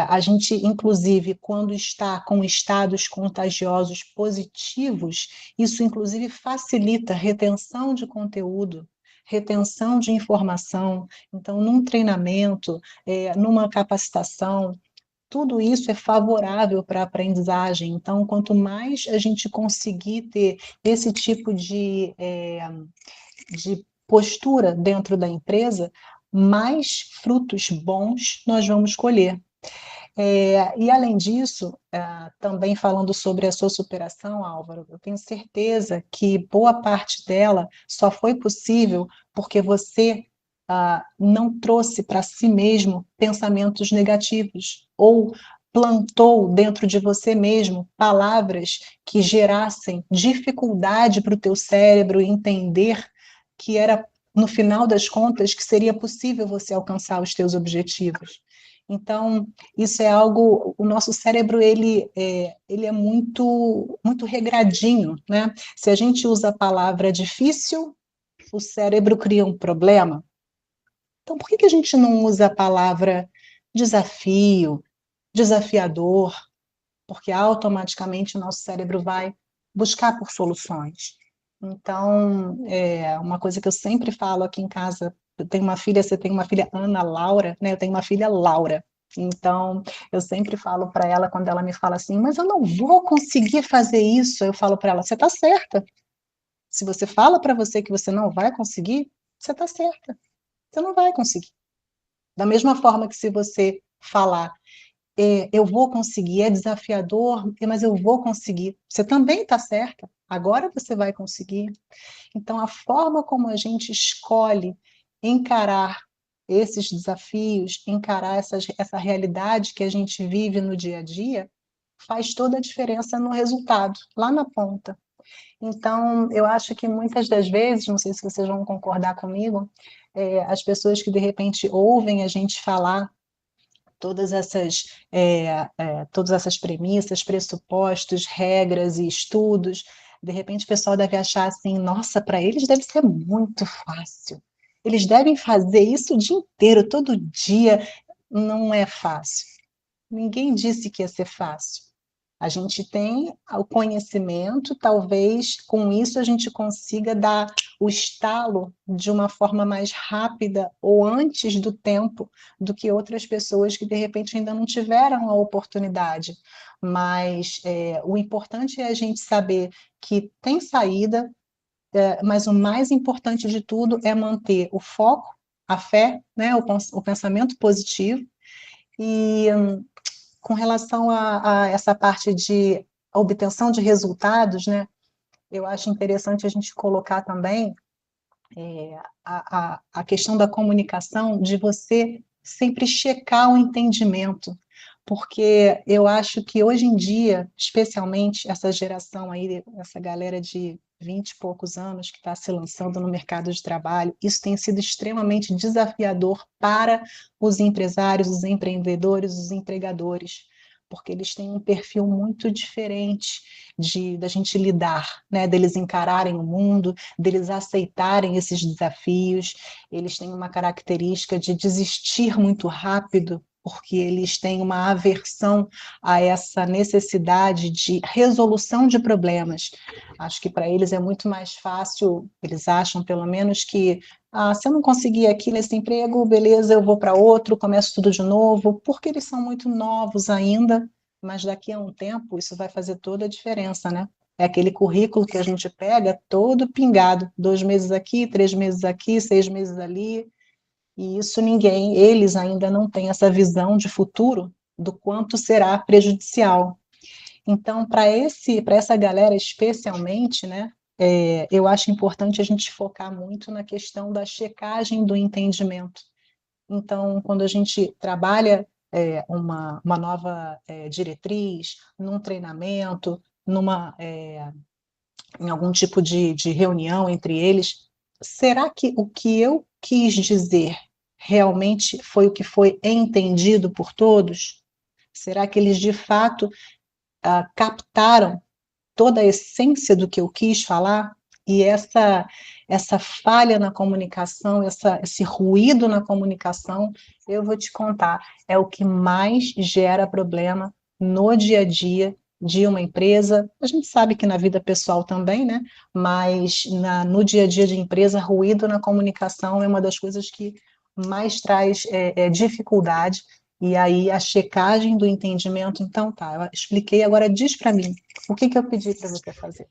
A gente, inclusive, quando está com estados contagiosos positivos, isso, inclusive, facilita a retenção de conteúdo, retenção de informação. Então, num treinamento, numa capacitação, tudo isso é favorável para a aprendizagem. Então, quanto mais a gente conseguir ter esse tipo de postura dentro da empresa, mais frutos bons nós vamos colher. E, além disso, também falando sobre a sua superação, Álvaro, eu tenho certeza que boa parte dela só foi possível porque você não trouxe para si mesmo pensamentos negativos ou plantou dentro de você mesmo palavras que gerassem dificuldade para o teu cérebro entender que era, no final das contas, que seria possível você alcançar os teus objetivos. Então, isso é algo, o nosso cérebro, ele é muito, muito regradinho, né? Se a gente usa a palavra difícil, o cérebro cria um problema. Então, por que a gente não usa a palavra desafio, desafiador? Porque automaticamente o nosso cérebro vai buscar por soluções. Então, uma coisa que eu sempre falo aqui em casa, eu tenho uma filha, você tem uma filha Ana Laura, né? Eu tenho uma filha Laura. Então, eu sempre falo para ela, quando ela me fala assim, mas eu não vou conseguir fazer isso, eu falo para ela, você está certa. Se você fala para você que você não vai conseguir, você está certa. Você não vai conseguir. Da mesma forma que se você falar, eu vou conseguir, é desafiador, mas eu vou conseguir, você também está certa, agora você vai conseguir. Então, a forma como a gente escolhe encarar esses desafios, encarar essa realidade que a gente vive no dia a dia, faz toda a diferença no resultado, lá na ponta. Então, eu acho que muitas das vezes, não sei se vocês vão concordar comigo, as pessoas que de repente ouvem a gente falar todas essas premissas, pressupostos, regras e estudos, de repente o pessoal deve achar assim, nossa, para eles deve ser muito fácil. Eles devem fazer isso o dia inteiro, todo dia. Não é fácil. Ninguém disse que ia ser fácil. A gente tem o conhecimento, talvez com isso a gente consiga dar o estalo de uma forma mais rápida ou antes do tempo do que outras pessoas que de repente ainda não tiveram a oportunidade. Mas o importante é a gente saber que tem saída, mas o mais importante de tudo é manter o foco, a fé, né, o pensamento positivo e com relação a essa parte de obtenção de resultados, né, eu acho interessante a gente colocar também a questão da comunicação, de você sempre checar o entendimento, porque eu acho que hoje em dia, especialmente essa geração aí, essa galera de 20 e poucos anos que está se lançando no mercado de trabalho, isso tem sido extremamente desafiador para os empresários, os empreendedores, os empregadores, porque eles têm um perfil muito diferente da gente lidar, né? Deles encararem o mundo, deles aceitarem esses desafios. Eles têm uma característica de desistir muito rápido, porque eles têm uma aversão a essa necessidade de resolução de problemas. Acho que para eles é muito mais fácil, eles acham pelo menos que se eu não conseguir aqui nesse emprego, beleza, eu vou para outro, começo tudo de novo, porque eles são muito novos ainda, mas daqui a um tempo isso vai fazer toda a diferença, né? É aquele currículo que a gente pega todo pingado, 2 meses aqui, 3 meses aqui, 6 meses ali, e isso eles ainda não têm essa visão de futuro do quanto será prejudicial. Então, para essa galera especialmente, né, eu acho importante a gente focar muito na questão da checagem do entendimento. Então, quando a gente trabalha uma nova diretriz, num treinamento, em algum tipo de reunião entre eles, será que o que eu quis dizer realmente foi o que foi entendido por todos? Será que eles de fato captaram toda a essência do que eu quis falar? E essa falha na comunicação, esse ruído na comunicação, eu vou te contar, é o que mais gera problema no dia a dia de uma empresa. A gente sabe que na vida pessoal também, né? Mas no dia a dia de empresa, ruído na comunicação é uma das coisas que mais traz dificuldade. E aí a checagem do entendimento, então tá, eu expliquei, agora diz para mim, o que eu pedi para você fazer?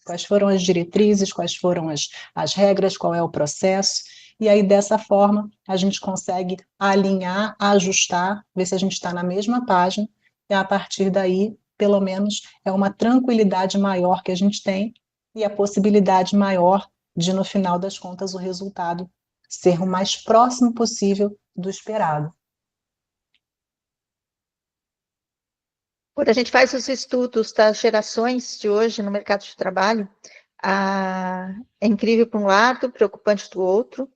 Quais foram as diretrizes, quais foram as regras, qual é o processo? E aí, dessa forma, a gente consegue alinhar, ajustar, ver se a gente está na mesma página, e a partir daí, pelo menos, é uma tranquilidade maior que a gente tem e a possibilidade maior de, no final das contas, o resultado ser o mais próximo possível do esperado. Quando a gente faz os estudos das gerações de hoje no mercado de trabalho, é incrível por um lado, preocupante do outro,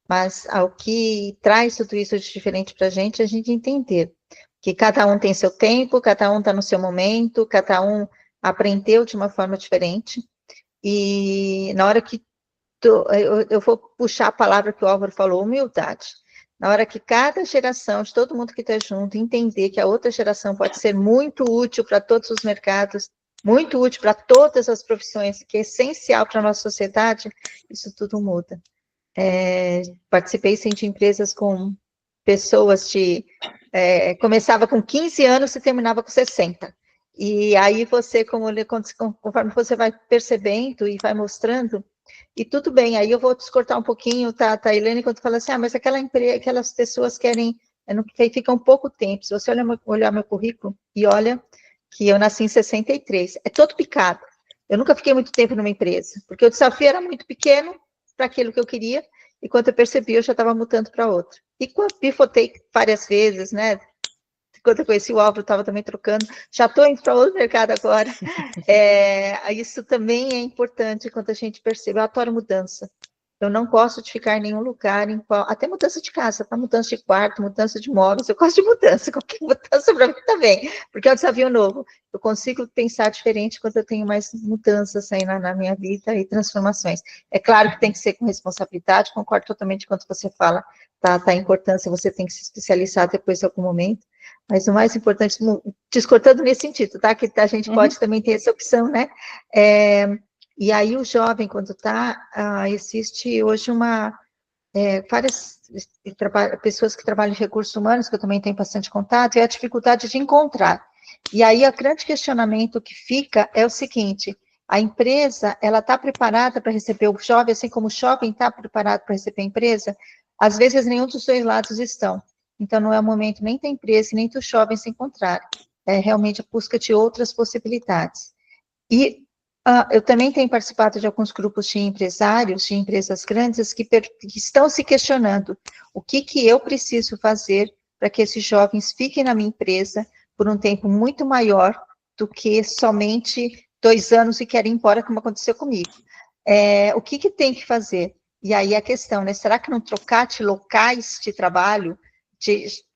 mas o que traz tudo isso de diferente para a gente entender que cada um tem seu tempo, cada um está no seu momento, cada um aprendeu de uma forma diferente, e na hora que eu vou puxar a palavra que o Álvaro falou, humildade. Na hora que cada geração, de todo mundo que está junto, entender que a outra geração pode ser muito útil para todos os mercados, muito útil para todas as profissões, que é essencial para a nossa sociedade, isso tudo muda. Participei, sim, de empresas com pessoas começava com 15 anos e terminava com 60. E aí você, conforme você vai percebendo e vai mostrando, e tudo bem, aí eu vou descortar um pouquinho, tá, Helene, quando fala assim, mas aquelas pessoas querem, ficam pouco tempo. Se você olhar meu currículo e olha que eu nasci em 63, é todo picado. Eu nunca fiquei muito tempo numa empresa, porque o desafio era muito pequeno para aquilo que eu queria, e quando eu percebi, eu já estava mudando para outra. E pifotei várias vezes, né? quando eu conheci o Álvaro, estava também trocando, já estou indo para outro mercado agora. Isso também é importante quando a gente percebe, eu adoro mudança. Eu não gosto de ficar em nenhum lugar, até mudança de casa, tá? Mudança de quarto, mudança de móveis, eu gosto de mudança, qualquer mudança para mim também, porque é um desafio novo. Eu consigo pensar diferente quando eu tenho mais mudanças aí na minha vida e transformações. É claro que tem que ser com responsabilidade, concordo totalmente quando você fala, tá? A importância, você tem que se especializar depois em algum momento, mas o mais importante, discordando nesse sentido, tá? Que a gente pode também ter essa opção, né? E aí o jovem, quando existe hoje várias pessoas que trabalham em recursos humanos, que eu também tenho bastante contato, e a dificuldade de encontrar. E aí o grande questionamento que fica é o seguinte, a empresa, ela está preparada para receber o jovem, assim como o jovem está preparado para receber a empresa? Às vezes nenhum dos dois lados estão. Então não é o momento nem da empresa, nem do jovem se encontrar. É realmente a busca de outras possibilidades. E eu também tenho participado de alguns grupos de empresários, de empresas grandes, que estão se questionando o que eu preciso fazer para que esses jovens fiquem na minha empresa por um tempo muito maior do que somente 2 anos e querem ir embora, como aconteceu comigo. O que tem que fazer? E aí a questão, né? Será que não trocar de locais de trabalho,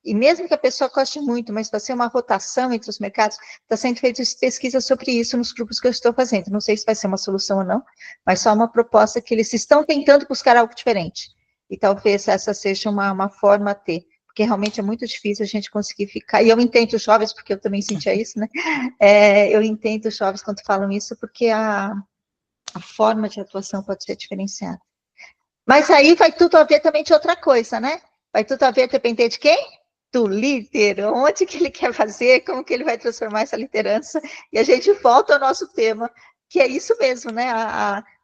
e mesmo que a pessoa goste muito, mas vai ser uma rotação entre os mercados, está sendo feita pesquisa sobre isso nos grupos que eu estou fazendo. Não sei se vai ser uma solução ou não, mas só uma proposta que eles estão tentando buscar algo diferente. E talvez essa seja uma forma a ter, porque realmente é muito difícil a gente conseguir ficar. E eu entendo os jovens, porque eu também sentia isso, né? Eu entendo os jovens quando falam isso, porque a forma de atuação pode ser diferenciada. Mas aí vai tudo a ver também de outra coisa, né? Vai tudo a ver, depender de quem? Do líder, onde que ele quer fazer, como que ele vai transformar essa liderança. E a gente volta ao nosso tema, que é isso mesmo, né?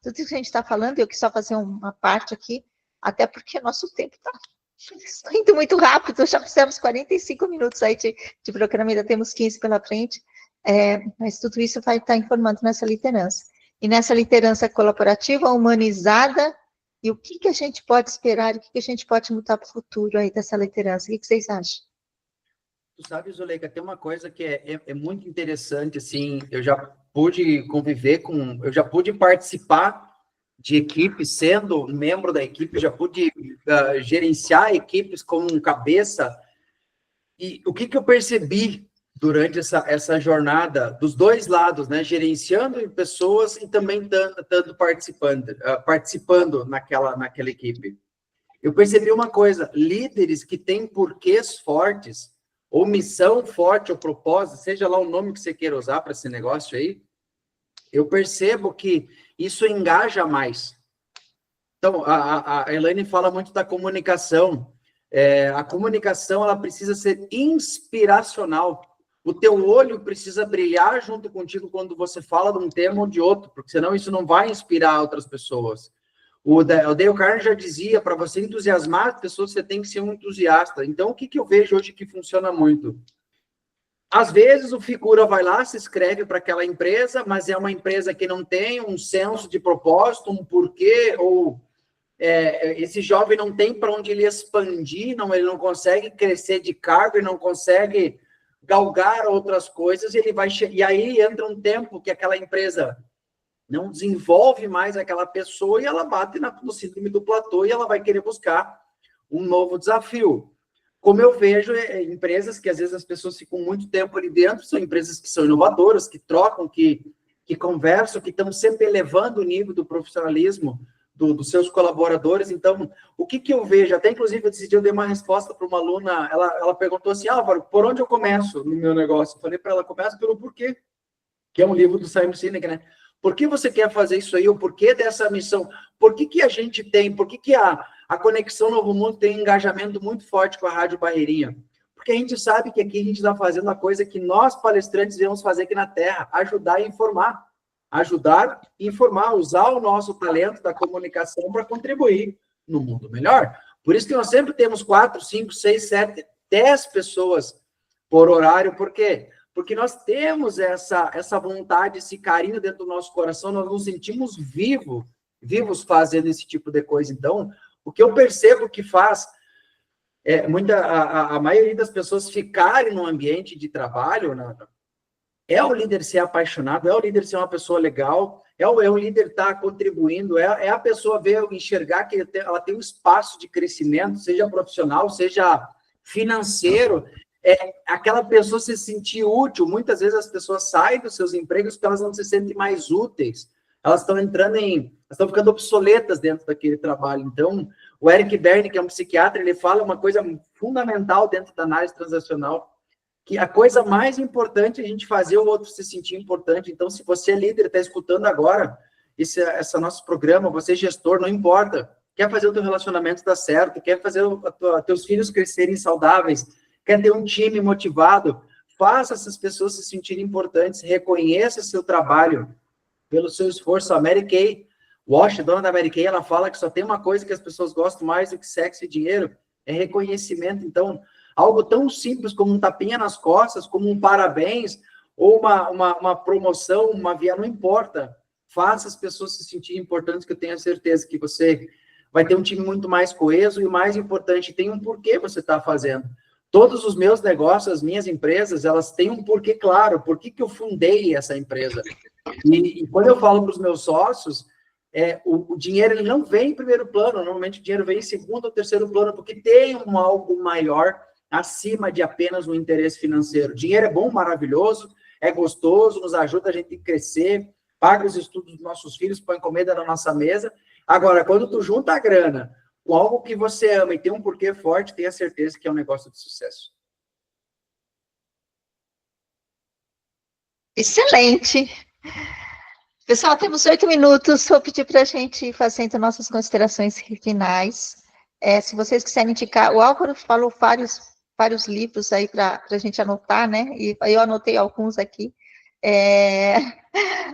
Tudo isso que a gente está falando, eu quis só fazer uma parte aqui, até porque nosso tempo está indo muito rápido, já fizemos 45 minutos aí de programa, ainda temos 15 pela frente, mas tudo isso vai estar informando nessa liderança. E nessa liderança colaborativa, humanizada, e o que a gente pode esperar, o que a gente pode mudar para o futuro aí dessa liderança? O que vocês acham? Tu sabe, Zuleika, tem uma coisa que é muito interessante, assim, eu já pude conviver eu já pude participar de equipes, sendo membro da equipe, já pude gerenciar equipes como cabeça, e o que eu percebi durante essa jornada, dos dois lados, né, gerenciando pessoas e também participando naquela equipe. Eu percebi uma coisa, líderes que têm porquês fortes, ou missão forte, ou propósito, seja lá o nome que você queira usar para esse negócio aí, eu percebo que isso engaja mais. Então, a Elaine fala muito da comunicação. A comunicação, ela precisa ser inspiracional. O teu olho precisa brilhar junto contigo quando você fala de um tema ou de outro, porque senão isso não vai inspirar outras pessoas. O Dale Carnegie já dizia, para você entusiasmar as pessoas, você tem que ser um entusiasta. Então, o que eu vejo hoje que funciona muito? Às vezes, o figura vai lá, se inscreve para aquela empresa, mas é uma empresa que não tem um senso de propósito, um porquê, ou esse jovem não tem para onde ele expandir, ele não consegue crescer de cargo, ele não consegue galgar outras coisas, e aí entra um tempo que aquela empresa não desenvolve mais aquela pessoa e ela bate no síndrome do platô e ela vai querer buscar um novo desafio. Como eu vejo empresas que às vezes as pessoas ficam muito tempo ali dentro, são empresas que são inovadoras, que trocam, que conversam, que estão sempre elevando o nível do profissionalismo dos seus colaboradores. Então, o que eu vejo, até inclusive eu dei uma resposta para uma aluna, ela perguntou assim, Álvaro, por onde eu começo no meu negócio? Eu falei para ela, começa pelo porquê, que é um livro do Simon Sinek, né? Por que você quer fazer isso aí? O porquê dessa missão? Por que a gente tem? Por que a Conexão Novo Mundo tem um engajamento muito forte com a Rádio Barreirinha? Porque a gente sabe que aqui a gente está fazendo a coisa que nós, palestrantes, devemos fazer aqui na Terra, ajudar e informar. Ajudar e informar, usar o nosso talento da comunicação para contribuir no mundo melhor. Por isso que nós sempre temos 4, 5, 6, 7, 10 pessoas por horário. Por quê? Porque nós temos essa vontade, esse carinho dentro do nosso coração, nós nos sentimos vivos fazendo esse tipo de coisa. Então, o que eu percebo que faz a maioria das pessoas ficarem no ambiente de trabalho, né, é o líder ser apaixonado, é o líder ser uma pessoa legal, é o líder estar contribuindo, é a pessoa enxergar que ela tem um espaço de crescimento, seja profissional, seja financeiro, aquela pessoa se sentir útil. Muitas vezes as pessoas saem dos seus empregos porque elas não se sentem mais úteis, elas estão ficando obsoletas dentro daquele trabalho. Então, o Eric Berne, que é um psiquiatra, ele fala uma coisa fundamental dentro da análise transacional, que a coisa mais importante é a gente fazer o outro se sentir importante. Então, se você é líder, está escutando agora esse nosso programa, você é gestor, não importa, quer fazer o teu relacionamento dar certo, quer fazer teus filhos crescerem saudáveis, quer ter um time motivado, faça essas pessoas se sentirem importantes, reconheça seu trabalho pelo seu esforço. A Mary Kay Walsh, dona da Mary Kay, ela fala que só tem uma coisa que as pessoas gostam mais do que sexo e dinheiro, é reconhecimento. Então, algo tão simples como um tapinha nas costas, como um parabéns, ou uma promoção, não importa. Faça as pessoas se sentirem importantes, que eu tenho certeza que você vai ter um time muito mais coeso, e o mais importante, tem um porquê você está fazendo. Todos os meus negócios, as minhas empresas, elas têm um porquê claro, por que eu fundei essa empresa. E quando eu falo para os meus sócios, o dinheiro ele não vem em primeiro plano, normalmente o dinheiro vem em segundo ou terceiro plano, porque tem algo maior acima de apenas um interesse financeiro. Dinheiro é bom, maravilhoso, é gostoso, nos ajuda a gente a crescer, paga os estudos dos nossos filhos, põe comida na nossa mesa. Agora, quando tu junta a grana com algo que você ama e tem um porquê forte, tenha certeza que é um negócio de sucesso. Excelente! Pessoal, temos 8 minutos, vou pedir para a gente ir fazendo nossas considerações finais. Se vocês quiserem indicar, o Álvaro falou vários livros aí para a gente anotar, né? E eu anotei alguns aqui.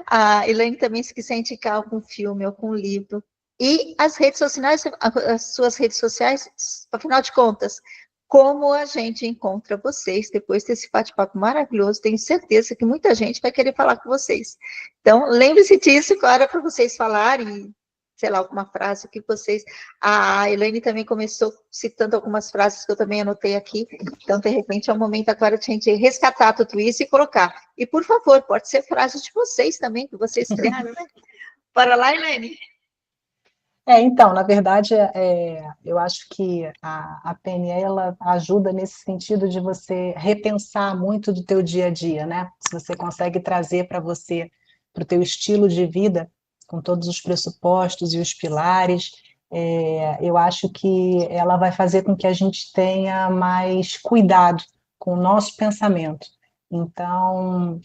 A Elaine também, se quiser indicar algum filme, algum livro. E as redes sociais, as suas redes sociais, afinal de contas, como a gente encontra vocês depois desse bate-papo maravilhoso? Tenho certeza que muita gente vai querer falar com vocês. Então, lembre-se disso agora para vocês falarem, sei lá, alguma frase que vocês... A Elaine também começou citando algumas frases que eu também anotei aqui, então, de repente, é o momento agora de a gente resgatar tudo isso e colocar. E, por favor, pode ser frases de vocês também, que vocês criaram, né? Bora lá, Elaine. Então, na verdade, eu acho que a PNL ela ajuda nesse sentido de você repensar muito do teu dia a dia, né? Se você consegue trazer para você, para o teu estilo de vida, com todos os pressupostos e os pilares, eu acho que ela vai fazer com que a gente tenha mais cuidado com o nosso pensamento. Então,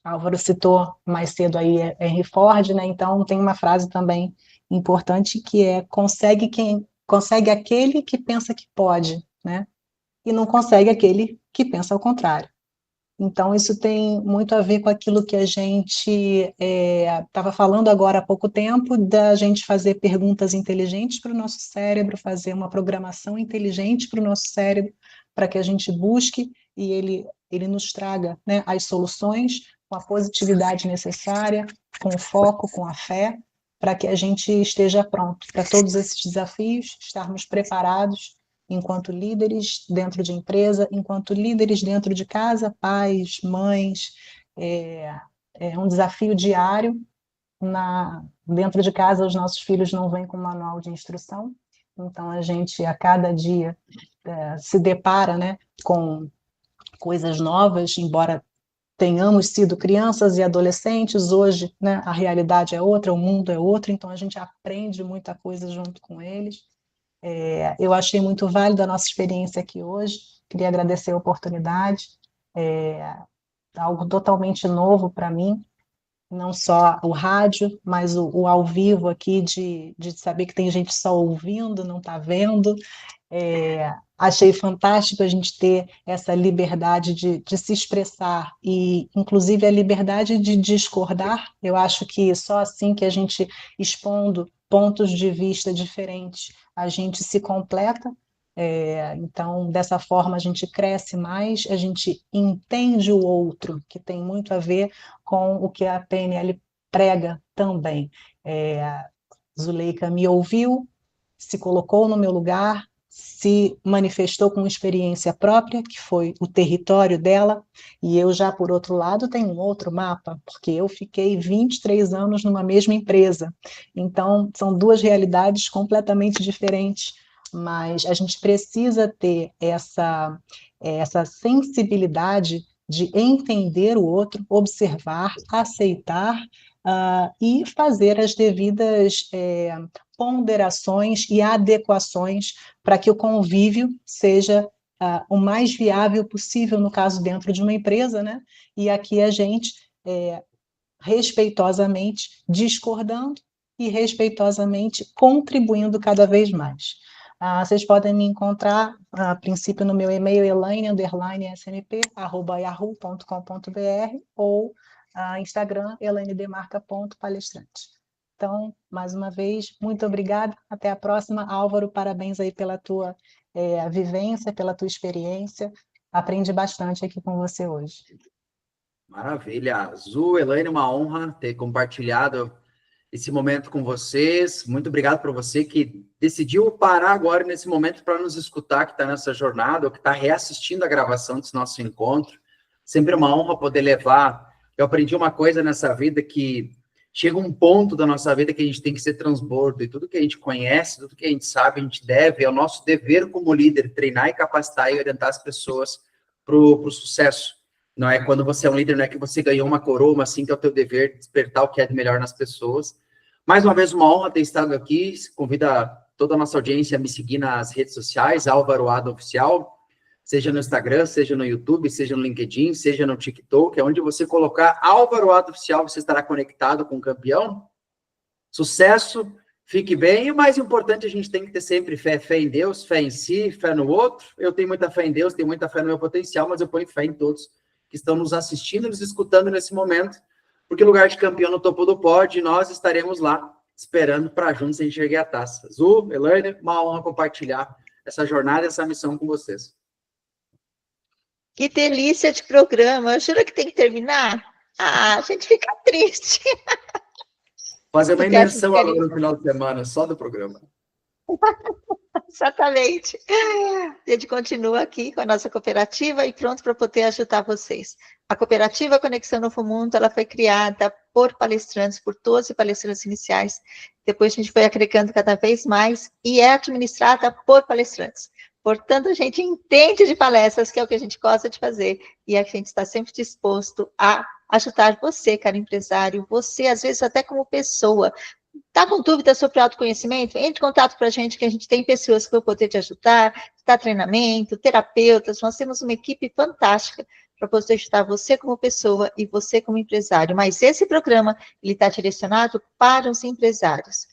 Álvaro citou mais cedo aí Henry Ford, né? Então tem uma frase também importante que é: consegue aquele que pensa que pode, né? E não consegue aquele que pensa ao contrário. Então isso tem muito a ver com aquilo que a gente estava falando agora há pouco tempo, da gente fazer perguntas inteligentes para o nosso cérebro, fazer uma programação inteligente para o nosso cérebro, para que a gente busque e ele nos traga, né, as soluções com a positividade necessária, com o foco, com a fé, para que a gente esteja pronto para todos esses desafios, estarmos preparados enquanto líderes dentro de empresa, enquanto líderes dentro de casa, pais, mães. É um desafio diário. Dentro de casa, os nossos filhos não vêm com manual de instrução, então a gente, a cada dia, se depara, né, com coisas novas, embora tenhamos sido crianças e adolescentes, hoje, né, a realidade é outra, o mundo é outro, então a gente aprende muita coisa junto com eles. Eu achei muito válida a nossa experiência aqui hoje, queria agradecer a oportunidade, algo totalmente novo para mim, não só o rádio, mas o ao vivo aqui, de saber que tem gente só ouvindo, não está vendo. Achei fantástico a gente ter essa liberdade de se expressar e, inclusive, a liberdade de discordar. Eu acho que só assim que a gente, expondo pontos de vista diferentes, a gente se completa. Então, dessa forma, a gente cresce mais, a gente entende o outro, que tem muito a ver com o que a PNL prega também. Zuleika me ouviu, se colocou no meu lugar, se manifestou com experiência própria, que foi o território dela, e eu já, por outro lado, tenho um outro mapa, porque eu fiquei 23 anos numa mesma empresa. Então, são duas realidades completamente diferentes, mas a gente precisa ter essa sensibilidade de entender o outro, observar, aceitar, e fazer as devidas ponderações e adequações para que o convívio seja o mais viável possível, no caso, dentro de uma empresa, né? E aqui a gente, respeitosamente, discordando e respeitosamente contribuindo cada vez mais. Vocês podem me encontrar, a princípio, no meu e-mail, elaine_smp@yahoo.com.br ou Instagram, elainedemarca.palestrante. Então, mais uma vez, muito obrigada. Até a próxima. Álvaro, parabéns aí pela tua vivência, pela tua experiência. Aprendi bastante aqui com você hoje. Maravilha. Zu, Elaine, uma honra ter compartilhado esse momento com vocês. Muito obrigado por você que decidiu parar agora nesse momento para nos escutar, que está nessa jornada, ou que está reassistindo a gravação desse nosso encontro. Sempre uma honra poder levar. Eu aprendi uma coisa nessa vida, que chega um ponto da nossa vida que a gente tem que ser transbordo, e tudo que a gente conhece, tudo que a gente sabe, a gente deve, é o nosso dever como líder, treinar e capacitar e orientar as pessoas para o sucesso. Não é quando você é um líder, não é que você ganhou uma coroa, mas sim que é o teu dever despertar o que é de melhor nas pessoas. Mais uma vez, uma honra ter estado aqui. Convido toda a nossa audiência a me seguir nas redes sociais, Álvaro Ada Oficial, seja no Instagram, seja no YouTube, seja no LinkedIn, seja no TikTok, é onde você colocar Álvaro Ada Oficial, você estará conectado com o campeão. Sucesso, fique bem, e o mais importante, a gente tem que ter sempre fé em Deus, fé em si, fé no outro. Eu tenho muita fé em Deus, tenho muita fé no meu potencial, mas eu ponho fé em todos que estão nos assistindo, nos escutando nesse momento, porque lugar de campeão no topo do pódio, e nós estaremos lá, esperando para juntos a gente erguer a taça. Zu, Elaine, uma honra compartilhar essa jornada, essa missão com vocês. Que delícia de programa. Eu juro que tem que terminar? A gente fica triste. Fazer uma imersão agora no final de semana, só do programa. Exatamente. A gente continua aqui com a nossa cooperativa e pronto para poder ajudar vocês. A cooperativa Conexão Novo Mundo, ela foi criada por palestrantes, por 12 palestrantes iniciais. Depois a gente foi agregando cada vez mais e é administrada por palestrantes. Portanto, a gente entende de palestras, que é o que a gente gosta de fazer, e a gente está sempre disposto a ajudar você, cara empresário, você, às vezes, até como pessoa. Está com dúvidas sobre autoconhecimento? Entre em contato com a gente, que a gente tem pessoas que vão poder te ajudar, dá treinamento, terapeutas, nós temos uma equipe fantástica para poder ajudar você como pessoa e você como empresário. Mas esse programa, ele está direcionado para os empresários.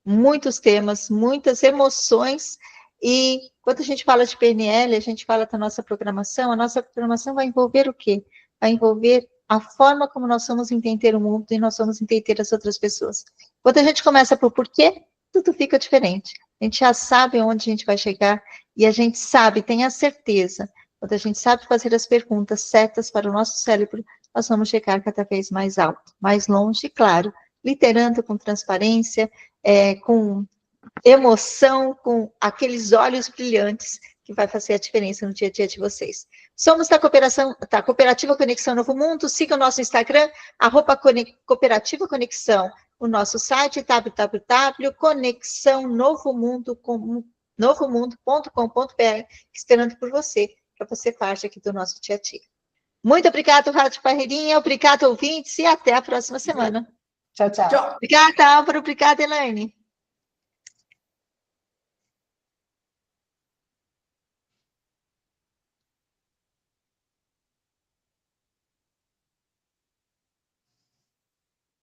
Muitos temas, muitas emoções, e quando a gente fala de PNL, a gente fala da nossa programação, a nossa programação vai envolver o quê? Vai envolver a forma como nós vamos entender o mundo e nós vamos entender as outras pessoas. Quando a gente começa por porquê, tudo fica diferente. A gente já sabe onde a gente vai chegar e a gente sabe, tem a certeza, quando a gente sabe fazer as perguntas certas para o nosso cérebro, nós vamos chegar cada vez mais alto, mais longe, claro, liderando com transparência, com emoção, com aqueles olhos brilhantes que vai fazer a diferença no dia a dia de vocês. Somos da Cooperativa Conexão Novo Mundo, siga o nosso Instagram, @Cooperativa Conexão, o nosso site www.conexãonovomundo.com.br, esperando por você, para você parte aqui do nosso dia a dia. Muito obrigado, Rádio Parreirinha, obrigado, ouvintes, e até a próxima semana. Tchau, tchau. Obrigada, Álvaro, obrigada, Elaine.